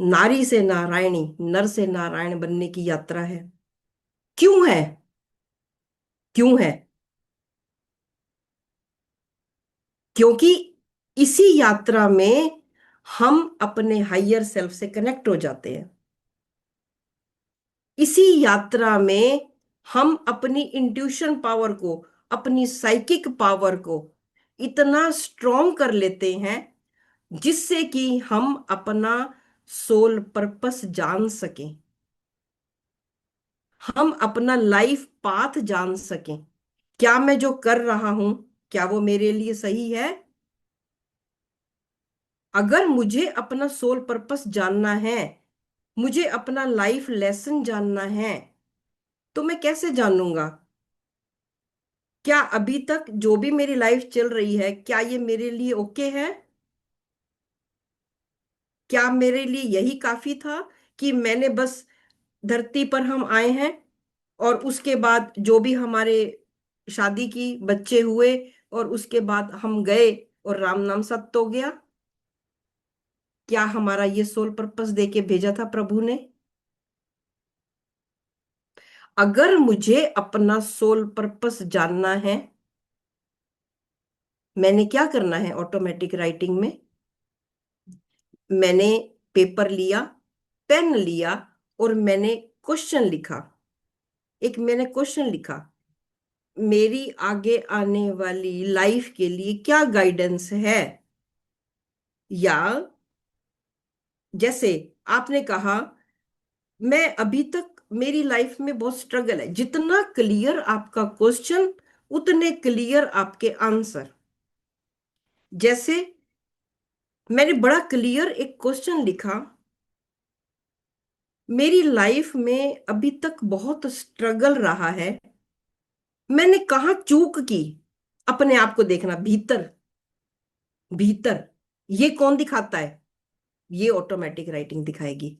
नारी से नारायणी, नर से नारायण बनने की यात्रा है। क्यों है? क्यों है? क्योंकि इसी यात्रा में हम अपने हायर सेल्फ से कनेक्ट हो जाते हैं। इसी यात्रा में हम अपनी इंट्यूशन पावर को, अपनी साइकिक पावर को इतना स्ट्रॉन्ग कर लेते हैं, जिससे कि हम अपना सोल पर्पस जान सकें, हम अपना लाइफ पाथ जान सकें। क्या मैं जो कर रहा हूं, क्या वो मेरे लिए सही है? अगर मुझे अपना सोल पर्पस जानना है, मुझे अपना लाइफ लेसन जानना है, तो मैं कैसे जानूंगा? क्या अभी तक जो भी मेरी लाइफ चल रही है, क्या ये मेरे लिए ओके है? क्या मेरे लिए यही काफी था कि मैंने बस, धरती पर हम आए हैं, और उसके बाद जो भी हमारे शादी की, बच्चे हुए, और उसके बाद हम गए और राम नाम सत्य हो गया? क्या हमारा ये सोल पर्पस दे के भेजा था प्रभु ने? अगर मुझे अपना सोल पर्पस जानना है, मैंने क्या करना है? ऑटोमेटिक राइटिंग में मैंने पेपर लिया, पेन लिया, और मैंने क्वेश्चन लिखा। एक मैंने क्वेश्चन लिखा, मेरी आगे आने वाली लाइफ के लिए क्या गाइडेंस है? या जैसे आपने कहा, मैं अभी तक, मेरी लाइफ में बहुत स्ट्रगल है। जितना क्लियर आपका क्वेश्चन, उतने क्लियर आपके आंसर। जैसे मैंने बड़ा क्लियर एक क्वेश्चन लिखा, मेरी लाइफ में अभी तक बहुत स्ट्रगल रहा है, मैंने कहाँ चूक की? अपने आप को देखना भीतर, भीतर। ये कौन दिखाता है? ये ऑटोमेटिक राइटिंग दिखाएगी।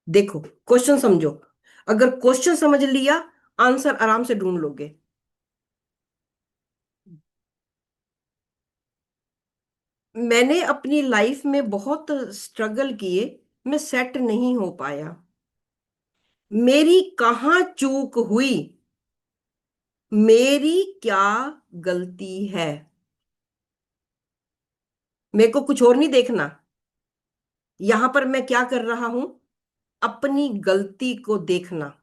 देखो, क्वेश्चन समझो। अगर क्वेश्चन समझ लिया, आंसर आराम से ढूंढ लोगे। मैंने अपनी लाइफ में बहुत स्ट्रगल किए, मैं सेट नहीं हो पाया। मेरी कहाँ चूक हुई? मेरी क्या गलती है? मेरे को कुछ और नहीं देखना। यहां पर मैं क्या कर रहा हूं? अपनी गलती को देखना।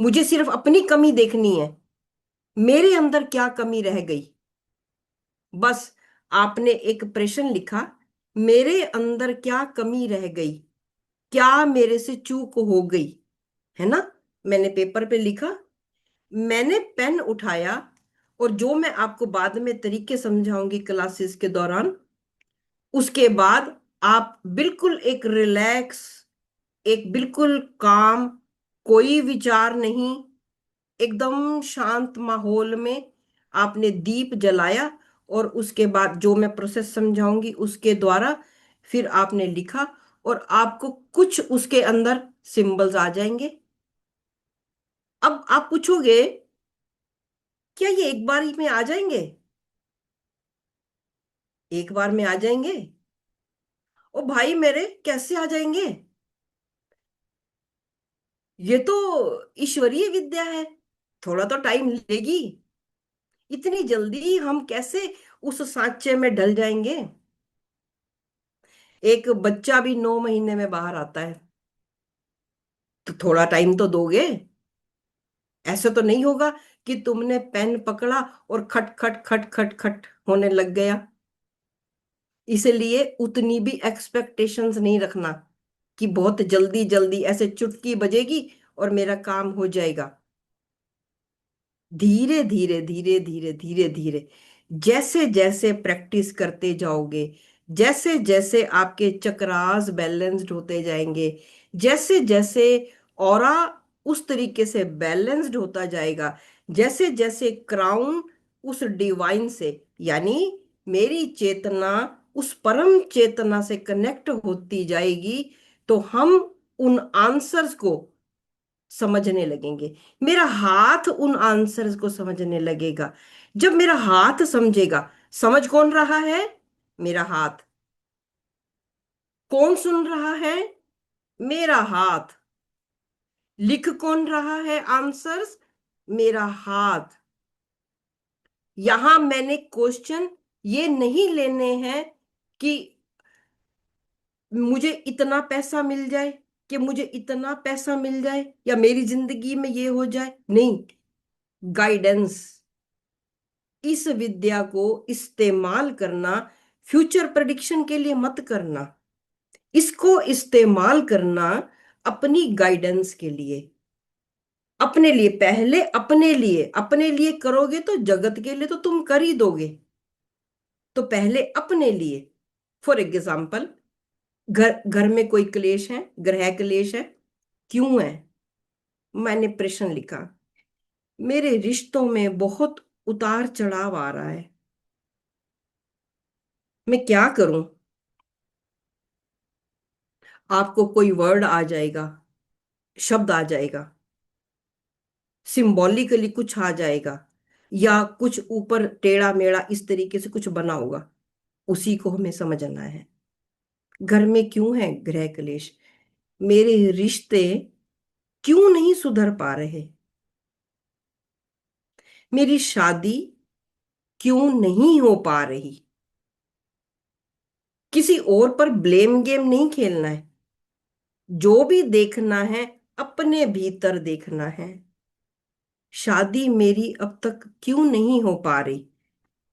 मुझे सिर्फ अपनी कमी देखनी है। मेरे अंदर क्या कमी रह गई? बस। आपने एक प्रश्न लिखा, मेरे अंदर क्या कमी रह गई, क्या मेरे से चूक हो गई, है ना? मैंने पेपर पे लिखा, मैंने पेन उठाया, और जो मैं आपको बाद में तरीके समझाऊंगी क्लासेस के दौरान, उसके बाद आप बिल्कुल एक रिलैक्स एक बिल्कुल काम, कोई विचार नहीं, एकदम शांत माहौल में आपने दीप जलाया, और उसके बाद जो मैं प्रोसेस समझाऊंगी उसके द्वारा फिर आपने लिखा, और आपको कुछ उसके अंदर सिंबल्स आ जाएंगे। अब आप पूछोगे क्या ये एक बार ही में आ जाएंगे? एक बार में आ जाएंगे? ओ भाई मेरे, कैसे आ जाएंगे? ये तो ईश्वरीय विद्या है, थोड़ा तो टाइम लेगी। इतनी जल्दी हम कैसे उस सांचे में ढल जाएंगे? एक बच्चा भी 9 महीने में बाहर आता है, तो थोड़ा टाइम तो दोगे। ऐसे तो नहीं होगा कि तुमने पेन पकड़ा और खट खट खट खट खट होने लग गया। इसलिए उतनी भी एक्सपेक्टेशंस नहीं रखना कि बहुत जल्दी जल्दी ऐसे चुटकी बजेगी और मेरा काम हो जाएगा। धीरे धीरे धीरे धीरे धीरे धीरे, जैसे जैसे प्रैक्टिस करते जाओगे, जैसे जैसे आपके चक्रास बैलेंस्ड होते जाएंगे, जैसे जैसे ऑरा उस तरीके से बैलेंस्ड होता जाएगा, जैसे जैसे क्राउन उस डिवाइन से, यानी मेरी चेतना उस परम चेतना से कनेक्ट होती जाएगी, तो हम उन आंसर्स को समझने लगेंगे। मेरा हाथ उन आंसर्स को समझने लगेगा। जब मेरा हाथ समझेगा, समझ कौन रहा है? मेरा हाथ। कौन सुन रहा है? मेरा हाथ। लिख कौन रहा है आंसर्स? मेरा हाथ। यहां मैंने क्वेश्चन ये नहीं लेने हैं कि मुझे इतना पैसा मिल जाए, कि मुझे इतना पैसा मिल जाए, या मेरी जिंदगी में ये हो जाए, नहीं। गाइडेंस। इस विद्या को इस्तेमाल करना, फ्यूचर प्रेडिक्शन के लिए मत करना। इसको इस्तेमाल करना अपनी गाइडेंस के लिए, अपने लिए। पहले अपने लिए, अपने लिए करोगे तो जगत के लिए तो तुम कर ही दोगे। तो पहले अपने लिए। फॉर एग्जाम्पल, घर घर में कोई क्लेश है, ग्रह क्लेश है। क्यों है? मैंने प्रश्न लिखा, मेरे रिश्तों में बहुत उतार चढ़ाव आ रहा है, मैं क्या करूं? आपको कोई वर्ड आ जाएगा, शब्द आ जाएगा, सिंबॉलिकली कुछ आ जाएगा, या कुछ ऊपर टेढ़ा मेढ़ा इस तरीके से कुछ बना होगा। उसी को हमें समझना है। घर में क्यों है गृह क्लेश? मेरे रिश्ते क्यों नहीं सुधर पा रहे? मेरी शादी क्यों नहीं हो पा रही? किसी और पर ब्लेम गेम नहीं खेलना है। जो भी देखना है, अपने भीतर देखना है। शादी मेरी अब तक क्यों नहीं हो पा रही?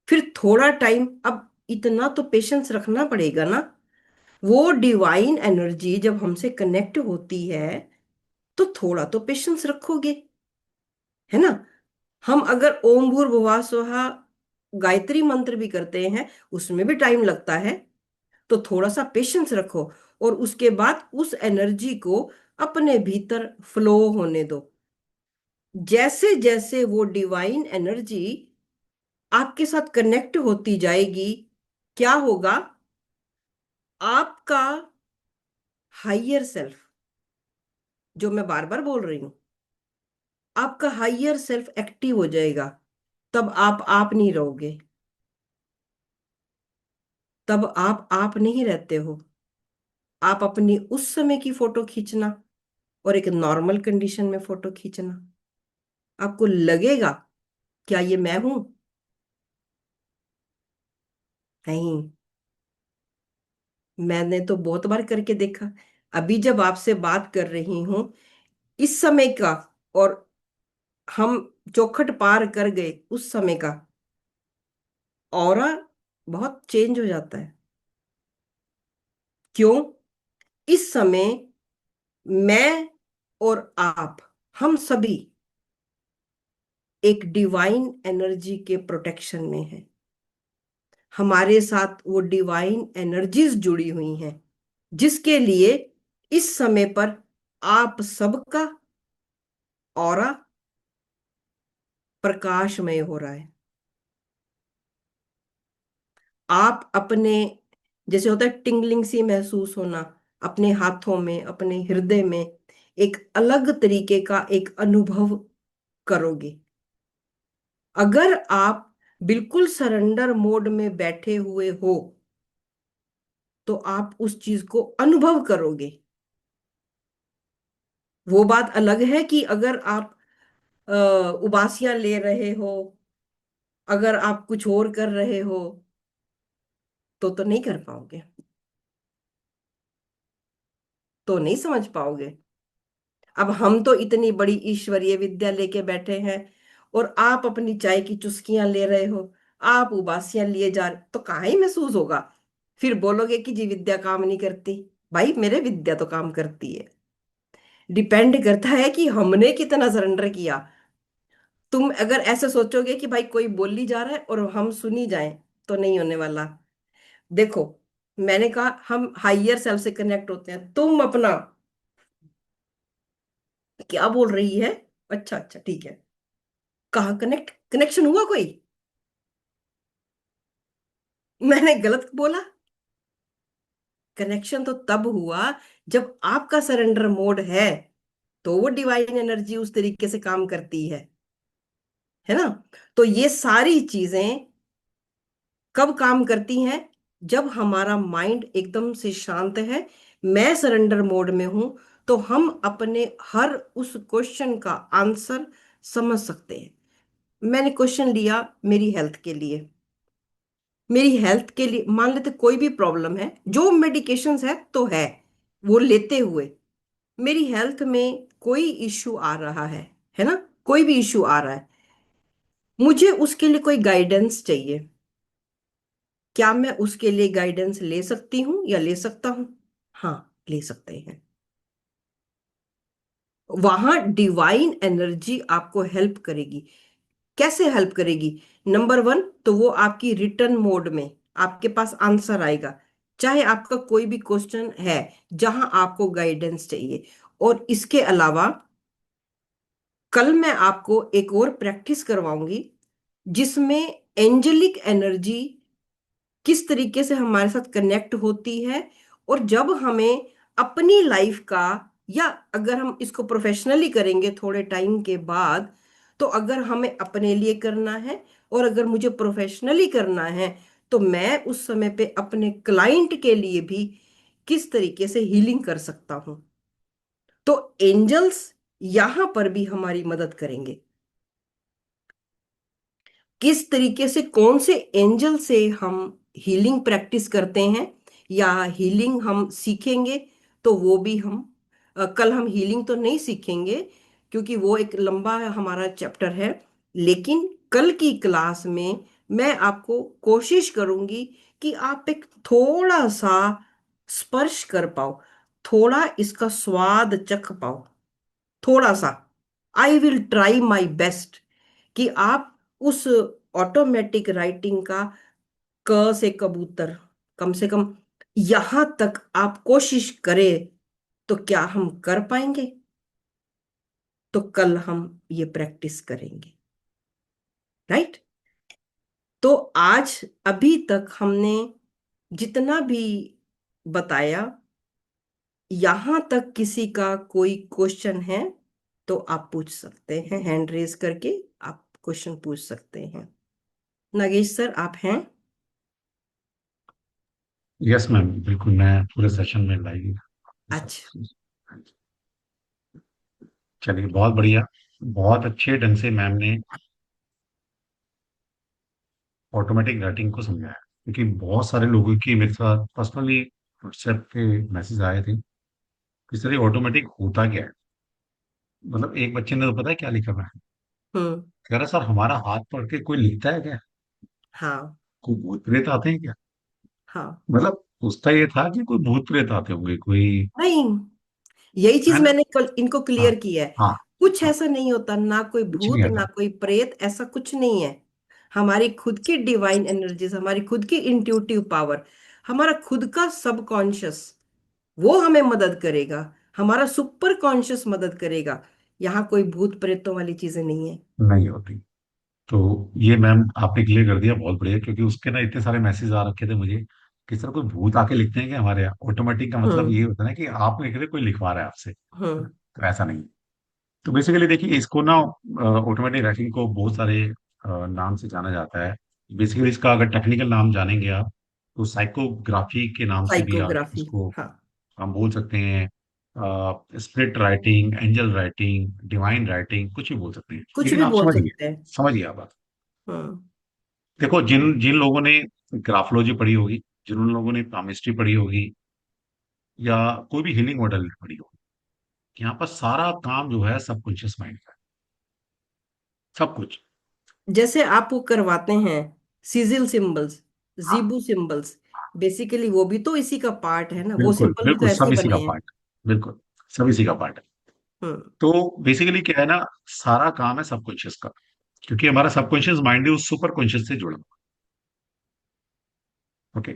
फिर थोड़ा टाइम, अब इतना तो पेशेंस रखना पड़ेगा ना। वो डिवाइन एनर्जी जब हमसे कनेक्ट होती है, तो थोड़ा तो पेशेंस रखोगे, है ना। हम अगर ओम भूर्भुवः स्वः गायत्री मंत्र भी करते हैं, उसमें भी टाइम लगता है। तो थोड़ा सा पेशेंस रखो, और उसके बाद उस एनर्जी को अपने भीतर फ्लो होने दो। जैसे जैसे वो डिवाइन एनर्जी आपके साथ कनेक्ट होती जाएगी, क्या होगा? आपका हाइयर सेल्फ, जो मैं बार बार बोल रही हूं, आपका हाइयर सेल्फ एक्टिव हो जाएगा। तब आप नहीं रहोगे। तब आप नहीं रहते हो। आप अपनी उस समय की फोटो खींचना, और एक नॉर्मल कंडीशन में फोटो खींचना। आपको लगेगा क्या ये मैं हूं? नहीं। मैंने तो बहुत बार करके देखा। अभी जब आपसे बात कर रही हूं, इस समय का, और हम चौखट पार कर गए उस समय का, ऑरा बहुत चेंज हो जाता है। क्यों? इस समय मैं और आप, हम सभी एक डिवाइन एनर्जी के प्रोटेक्शन में है। हमारे साथ वो डिवाइन एनर्जीज जुड़ी हुई हैं, जिसके लिए इस समय पर आप सबका ऑरा प्रकाशमय हो रहा है। आप अपने, जैसे होता है टिंगलिंग सी महसूस होना, अपने हाथों में, अपने हृदय में एक अलग तरीके का एक अनुभव करोगे। अगर आप बिल्कुल सरेंडर मोड में बैठे हुए हो तो आप उस चीज को अनुभव करोगे। वो बात अलग है कि अगर आप अ, उबासियां ले रहे हो, अगर आप कुछ और कर रहे हो तो नहीं कर पाओगे, तो नहीं समझ पाओगे। अब हम तो इतनी बड़ी ईश्वरीय विद्या लेके बैठे हैं और आप अपनी चाय की चुस्कियां ले रहे हो, आप उबासियां लिए जा रहे, तो कहाँ ही महसूस होगा। फिर बोलोगे कि जी विद्या काम नहीं करती। भाई मेरे विद्या तो काम करती है। डिपेंड करता है कि हमने कितना सरेंडर किया। तुम अगर ऐसे सोचोगे कि भाई कोई बोली जा रहा है और हम सुनी जाएं, तो नहीं होने वाला। देखो, मैंने कहा हम हाइयर सेल्फ से कनेक्ट होते हैं। तुम अपना क्या बोल रही है? अच्छा अच्छा ठीक है। कहा कनेक्ट, कनेक्शन हुआ कोई? मैंने गलत बोला? कनेक्शन तो तब हुआ जब आपका सरेंडर मोड है, तो वो डिवाइन एनर्जी उस तरीके से काम करती है ना। तो ये सारी चीजें कब काम करती हैं? जब हमारा माइंड एकदम से शांत है, मैं सरेंडर मोड में हूं, तो हम अपने हर उस क्वेश्चन का आंसर समझ सकते हैं। मैंने क्वेश्चन लिया मेरी हेल्थ के लिए, मेरी हेल्थ के लिए मान लेते कोई भी प्रॉब्लम है, जो मेडिकेशंस है तो है, वो लेते हुए मेरी हेल्थ में कोई इश्यू आ रहा है ना, कोई भी इश्यू आ रहा है, मुझे उसके लिए कोई गाइडेंस चाहिए। क्या मैं उसके लिए गाइडेंस ले सकती हूँ या ले सकता हूँ? हाँ, ले सकते हैं। वहां डिवाइन एनर्जी आपको हेल्प करेगी। कैसे हेल्प करेगी? नंबर वन, तो वो आपकी रिटर्न मोड में आपके पास आंसर आएगा, चाहे आपका कोई भी क्वेश्चन है जहां आपको गाइडेंस चाहिए। और इसके अलावा कल मैं आपको एक और प्रैक्टिस करवाऊंगी जिसमें एंजेलिक एनर्जी किस तरीके से हमारे साथ कनेक्ट होती है। और जब हमें अपनी लाइफ का, या अगर हम इसको प्रोफेशनली करेंगे थोड़े टाइम के बाद, तो अगर हमें अपने लिए करना है और अगर मुझे प्रोफेशनली करना है, तो मैं उस समय पे अपने क्लाइंट के लिए भी किस तरीके से हीलिंग कर सकता हूं। तो एंजल्स यहां पर भी हमारी मदद करेंगे। किस तरीके से, कौन से एंजल से हम हीलिंग प्रैक्टिस करते हैं या हीलिंग हम सीखेंगे, तो वो भी हम कल हम हीलिंग तो नहीं सीखेंगे क्योंकि वो एक लंबा हमारा चैप्टर है। लेकिन कल की क्लास में मैं आपको कोशिश करूंगी कि आप एक थोड़ा सा स्पर्श कर पाओ, थोड़ा इसका स्वाद चख पाओ, थोड़ा सा। I will try my best कि आप उस ऑटोमेटिक राइटिंग का क से कबूतर, कम से कम यहां तक आप कोशिश करें। तो क्या हम कर पाएंगे? तो कल हम ये प्रैक्टिस करेंगे, राइट? तो आज अभी तक हमने जितना भी बताया, यहां तक किसी का कोई क्वेश्चन है तो आप पूछ सकते हैं, हैंड रेज करके आप क्वेश्चन पूछ सकते हैं। नागेश सर आप हैं?
यस मैम, बिल्कुल, मैं पूरे सेशन में लाइव आपके
अच्छा।
साथ। चलिए, बहुत बढ़िया। बहुत अच्छे ढंग से मैम ने ऑटोमेटिक राइटिंग को समझाया, क्योंकि बहुत सारे लोगों की मेरे साथ पर्सनली व्हाट्सएप पे मैसेज आए थे, इस तरह ऑटोमेटिक होता क्या है। मतलब एक बच्चे ने तो पता है क्या लिखा था,
हम्म।
कह रहा सर हमारा हाथ पकड़ के कोई लिखता है क्या,
हाँ।
कोई भूत प्रेत आते हैं क्या।
हाँ।
मतलब उसका ये था कि कोई भूत प्रेत आते होंगे कोई,
नहीं, यही चीज
है ना।
मैंने कल इनको
हाँ,
क्लियर किया है।
हाँ,
कुछ
हाँ,
ऐसा नहीं होता, ना कोई
कुछ नहीं
भूत ना
आता।
कोई प्रेत, ऐसा कुछ नहीं है। हमारी खुद की डिवाइन एनर्जीज, हमारी खुद की इंट्यूटिव पावर, हमारा खुद का सबकॉन्शियस, वो हमें मदद करेगा, हमारा सुपर कॉन्शियस मदद करेगा। यहाँ कोई भूत प्रेतों वाली चीजें नहीं है।
नहीं होती। तो ये मैम आपने क्लियर कर दिया, बहुत बढ़िया, क्योंकि उसके ना इतने सारे मैसेज आ रखे थे मुझे कि सर कोई भूत आके लिखते हैं कि हमारे यहाँ ऑटोमेटिक का मतलब
हम्म।
ये होता है ना कि आप लिख रहे कोई लिखवा रहा है आपसे,
हम्म।
तो ऐसा नहीं। तो बेसिकली देखिए इसको ना ऑटोमेटिक राइटिंग को बहुत सारे नाम से जाना जाता है। बेसिकली इसका अगर टेक्निकल नाम जानेंगे आप तो साइकोग्राफी के नाम से भी आप
साइकोग्राफी।
इसको
हाँ।
हम बोल सकते हैं। Split writing, angel writing, divine writing, कुछ भी बोल सकते हैं,
कुछ
लेकिन
भी
आप
बोल
समझिए,
सकते हैं।
समझिए आप बात।
हम्म।
देखो जिन जिन लोगों ने ग्राफोलॉजी पढ़ी होगी, जिन लोगों ने केमिस्ट्री पढ़ी होगी, या कोई भी हीलिंग मॉडल पढ़ी होगी, यहाँ पर सारा काम जो है सबकॉन्शियस माइंड का है, सब कुछ।
जैसे आप वो करवाते हैं सिजिल सिंबल्स,
हाँ,
जीबू सिंबल्स, बेसिकली वो भी तो इसी का पार्ट है ना, वो
बिल्कुल
सिंबल भी तो
बिल्कुल,
ऐसे
सब
ही
इसी का
बने हैं।
पार्ट, बिल्कुल सब इसी का पार्ट है।
हम्म।
तो बेसिकली क्या है ना, सारा काम है सबकॉन्शियस का, क्योंकि हमारा सबकॉन्शियस माइंड है उस सुपर कॉन्शियस से जुड़ा हुआ। ओके।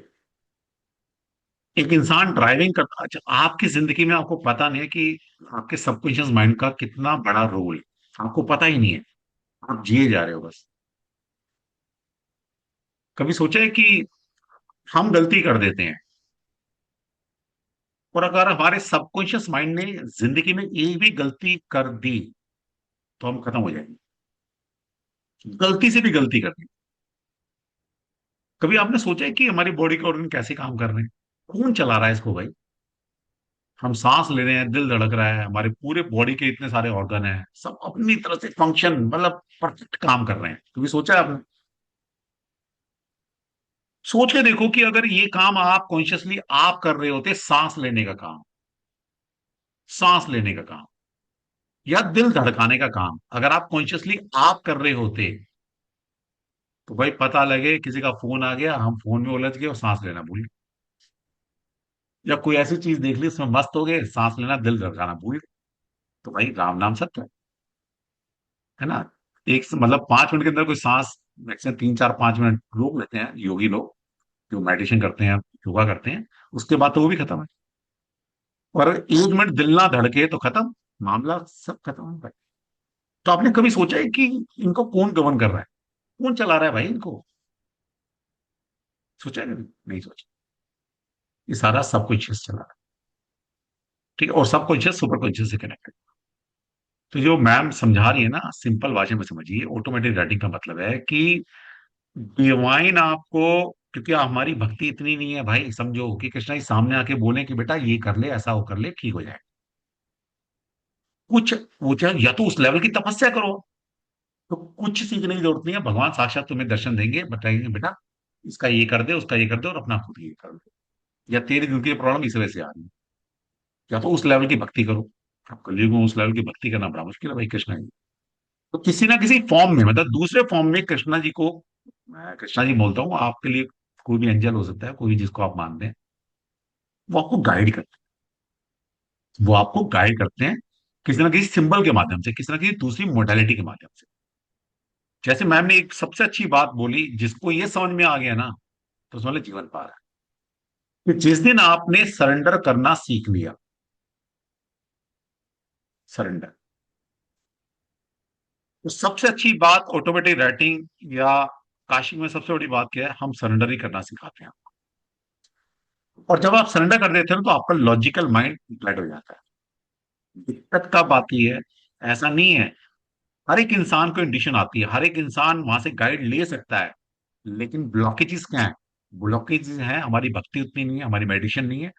एक इंसान ड्राइविंग करता, अच्छा आपकी जिंदगी में आपको पता नहीं है कि आपके सबकॉन्शियस माइंड का कितना बड़ा रोल है, आपको पता ही नहीं है, आप जिए जा रहे हो बस। कभी सोचा है कि हम गलती कर देते हैं, और अगर हमारे सबकॉन्शियस माइंड ने जिंदगी में एक भी गलती कर दी तो हम खत्म हो जाएंगे, गलती से भी गलती कर दी। कभी आपने सोचा है कि हमारी बॉडी के ऑर्गन कैसे काम कर रहे हैं, कौन चला रहा है इसको भाई? हम सांस ले रहे हैं, दिल धड़क रहा है, हमारे पूरे बॉडी के इतने सारे ऑर्गन हैं, सब अपनी तरह से फंक्शन मतलब परफेक्ट काम कर रहे हैं। कभी सोचा है आपने? सोच के देखो कि अगर ये काम आप कॉन्शियसली आप कर रहे होते, सांस लेने का काम, सांस लेने का काम या दिल धड़काने का काम, अगर आप कॉन्शियसली आप कर रहे होते, तो भाई पता लगे किसी का फोन आ गया, हम फोन में उलझ गए और सांस लेना भूल गए, या कोई ऐसी चीज देख ली उसमें मस्त हो गए, सांस लेना दिल धड़काना भूल गए, तो भाई राम नाम सत्य है ना। एक मतलब 5 मिनट के अंदर कोई सांस, मैक्सिमम 3 4 5 मिनट रोक लेते हैं योगी लोग जो मेडिटेशन करते हैं, योगा करते हैं, उसके बाद तो वो भी खत्म है। और 1 मिनट दिल ना धड़के तो खत्म, मामला सब खत्म हो गया। तो आपने कभी सोचा है कि इनको कौन गवर्न कर रहा है, कौन चला रहा है भाई इनको? सोचा है कभी? नहीं सोचा। ये सारा सबकॉन्शियस चला रहा है, ठीक है, और सबकॉन्शियस सुपर कॉन्शियस से कनेक्टेड। तो जो मैम समझा रही है ना, सिंपल भाषा में समझिए, ऑटोमेटिक राइटिंग का मतलब है कि डिवाइन आपको, क्योंकि हमारी भक्ति इतनी नहीं है भाई, समझो कि कृष्णा जी सामने आके बोले कि बेटा ये कर ले, ऐसा वो कर ले, ठीक हो जाए। कुछ वो चाहे या तो उस लेवल की तपस्या करो, तो कुछ सीखने की जरूरत नहीं है, भगवान साक्षात तुम्हें दर्शन देंगे, बताएंगे बेटा इसका ये कर दे, उसका ये कर दे, और अपना खुद ये कर दे, या तेरी दिल की प्रॉब्लम इस वजह से आ रही है। या तो उस लेवल की भक्ति करो। अब कलयुग में उस लेवल की भक्ति करना बड़ा मुश्किल है भाई कृष्णा जी। तो किसी ना किसी फॉर्म में, मतलब दूसरे फॉर्म में कृष्णा जी को, मैं कृष्णा जी बोलता हूँ आपके लिए, कोई भी एंजल हो सकता है, कोई भी जिसको आप मानते हैं, वो आपको गाइड करते हैं, वो आपको गाइड करते हैं किसी ना किसी सिंबल के माध्यम से, किसी ना किसी दूसरी मोडालिटी के माध्यम से। जैसे मैम ने एक सबसे अच्छी बात बोली, जिसको ये समझ में आ गया ना, तो समझ लो जीवन पार है। कि जिस दिन आपने सरेंडर करना सीख लिया, सरेंडर, तो सबसे अच्छी बात ऑटोमेटिक राइटिंग या काशी में सबसे बड़ी बात क्या है, हम सरेंडर ही करना सिखाते हैं। और जब आप सरेंडर कर देते हो तो आपका लॉजिकल माइंड फ्लैट हो जाता है। दिक्कत कब आती है? ऐसा नहीं है, हर एक इंसान को कंडीशन आती है, हर एक इंसान वहां से गाइड ले सकता है, लेकिन ब्लॉकेजेस क्या है? ब्लॉकेजेस है हमारी भक्ति उतनी नहीं है, हमारी मेडिटेशन नहीं है,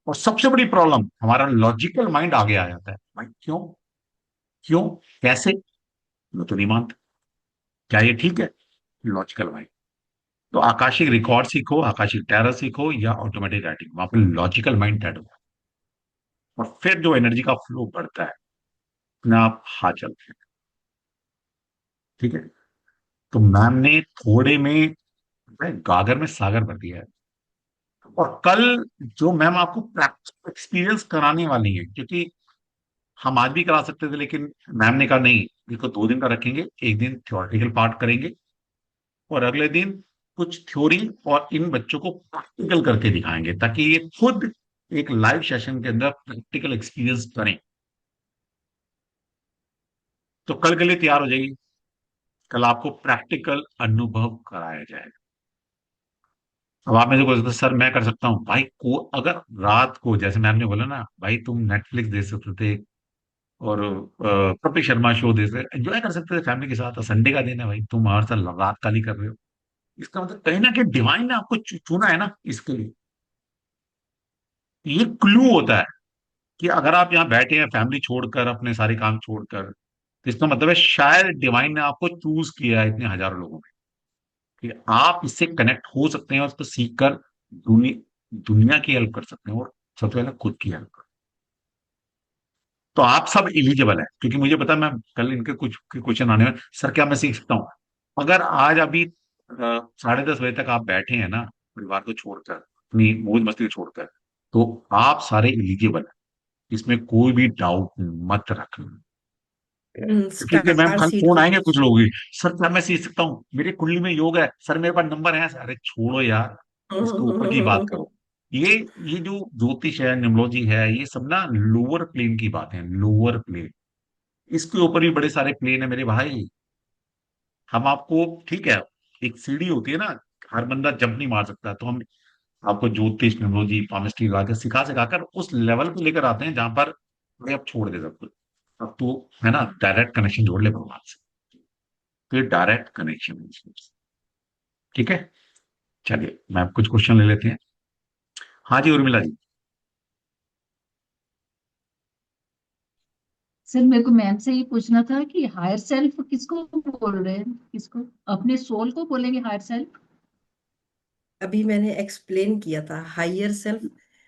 और सबसे बड़ी प्रॉब्लम हमारा लॉजिकल माइंड आगे आ जाता है। भाई क्यों? क्यों? कैसे? मैं तो नहीं मानता, क्या ये ठीक है? Logical mind. तो आकाशिक रिकॉर्ड सीखो, आकाशिक टैरर सीखो, या ऑटोमेटिक राइटिंग, वहां पर लॉजिकल माइंड डेड होगा, और फिर जो एनर्जी का फ्लो बढ़ता है, अपने आप हाथ चलते हैं। ठीक है। तो मैम ने थोड़े में गागर में सागर भर दिया है। और कल जो मैम आपको प्रैक्टिकल एक्सपीरियंस कराने वाली है, क्योंकि हम आज भी करा सकते थे, लेकिन मैम ने कहा नहीं, इसको 2 दिन का रखेंगे, एक दिन थ्योरेटिकल पार्ट करेंगे और अगले दिन कुछ थ्योरी, और इन बच्चों को प्रैक्टिकल करके दिखाएंगे, ताकि ये खुद एक लाइव सेशन के अंदर प्रैक्टिकल एक्सपीरियंस करें, तो कल के लिए तैयार हो जाइए। कल आपको प्रैक्टिकल अनुभव कराया जाएगा। अब आप मुझे बोलते सर मैं कर सकता हूँ भाई, को अगर रात को जैसे मैम ने बोला ना भाई, तुम नेटफ्लिक्स देख सकते थे और कपिल शर्मा शो देख सकते, एंजॉय कर सकते थे फैमिली के साथ। संडे का दिन है भाई, तुम हमारे साथ रात काली कर रहे हो। इसका मतलब कहीं ना कहीं डिवाइन ने आपको चुना है ना इसके लिए। ये क्लू होता है कि अगर आप यहाँ बैठे हैं फैमिली छोड़कर, अपने सारे काम छोड़कर, तो इसका मतलब है शायद डिवाइन ने आपको चूज किया है इतने हजारों लोगों में, कि आप इससे कनेक्ट हो सकते हैं और उसको सीख कर दुनिया की हेल्प कर सकते हैं, और सबसे पहले खुद की हेल्प कर। तो आप सब एलिजिबल है, क्योंकि मुझे पता है मैं कल इनके कुछ क्वेश्चन आने में, सर क्या मैं सीख सकता हूँ? अगर आज अभी 10:30 बजे तक आप बैठे हैं ना, परिवार को छोड़कर, अपनी मौज मस्ती को छोड़कर, तो आप सारे एलिजिबल है। इसमें कोई भी डाउट मत रखना। क्योंकि मैम
स्टार
कल
सीड
फोन आएंगे कुछ
फॉर्मेशन।
लोग भी, सर क्या मैं सीख सकता हूँ, मेरी कुंडली में योग है सर, मेरे पास नंबर है। अरे छोड़ो यार, इसके ऊपर की बात करो। ये ये जो ज्योतिष है, न्यूमरोलॉजी है, ये सब ना लोअर प्लेन की बात है, लोअर प्लेन। इसके ऊपर भी बड़े सारे प्लेन है मेरे भाई। हम आपको, ठीक है, एक सीढ़ी होती है ना, हर बंदा जंप नहीं मार सकता, तो हम आपको ज्योतिष, न्यूमरोलॉजी, पामिस्ट्री लगा के सिखा सिखाकर उस लेवल पे लेकर आते हैं जहां पर भाई आप छोड़ दे सब कुछ। अब तो है ना, डायरेक्ट कनेक्शन जोड़ ले भगवान से, तो ये डायरेक्ट कनेक्शन है इसमें। ठीक है, चलिए मैं कुछ क्वेश्चन ले लेते हैं। हाँ जी उर्मिला जी।
सर मेरे को मैम से ये पूछना था कि हायर सेल्फ किसको बोल रहे हैं, किसको? अपने सोल को बोलेंगे हायर सेल्फ?
अभी मैंने एक्सप्लेन किया था, हायर सेल्फ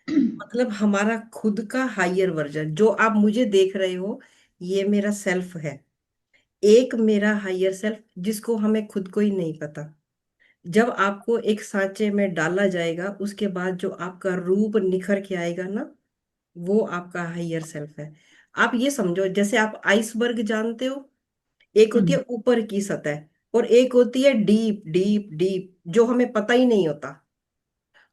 मतलब हमारा खुद का हायर वर्जन। जो आप मुझे देख रहे हो, ये मेरा सेल्फ है। एक मेरा हायर सेल्फ जिसको हमें खुद को ही नहीं पता। जब आपको एक सांचे में डाला जाएगा, उसके बाद जो आपका रूप निखर के आएगा ना, वो आपका हायर सेल्फ है। आप ये समझो, जैसे आप आइसबर्ग जानते हो, एक होती है ऊपर की सतह, और एक होती है डीप डीप डीप, जो हमें पता ही नहीं होता।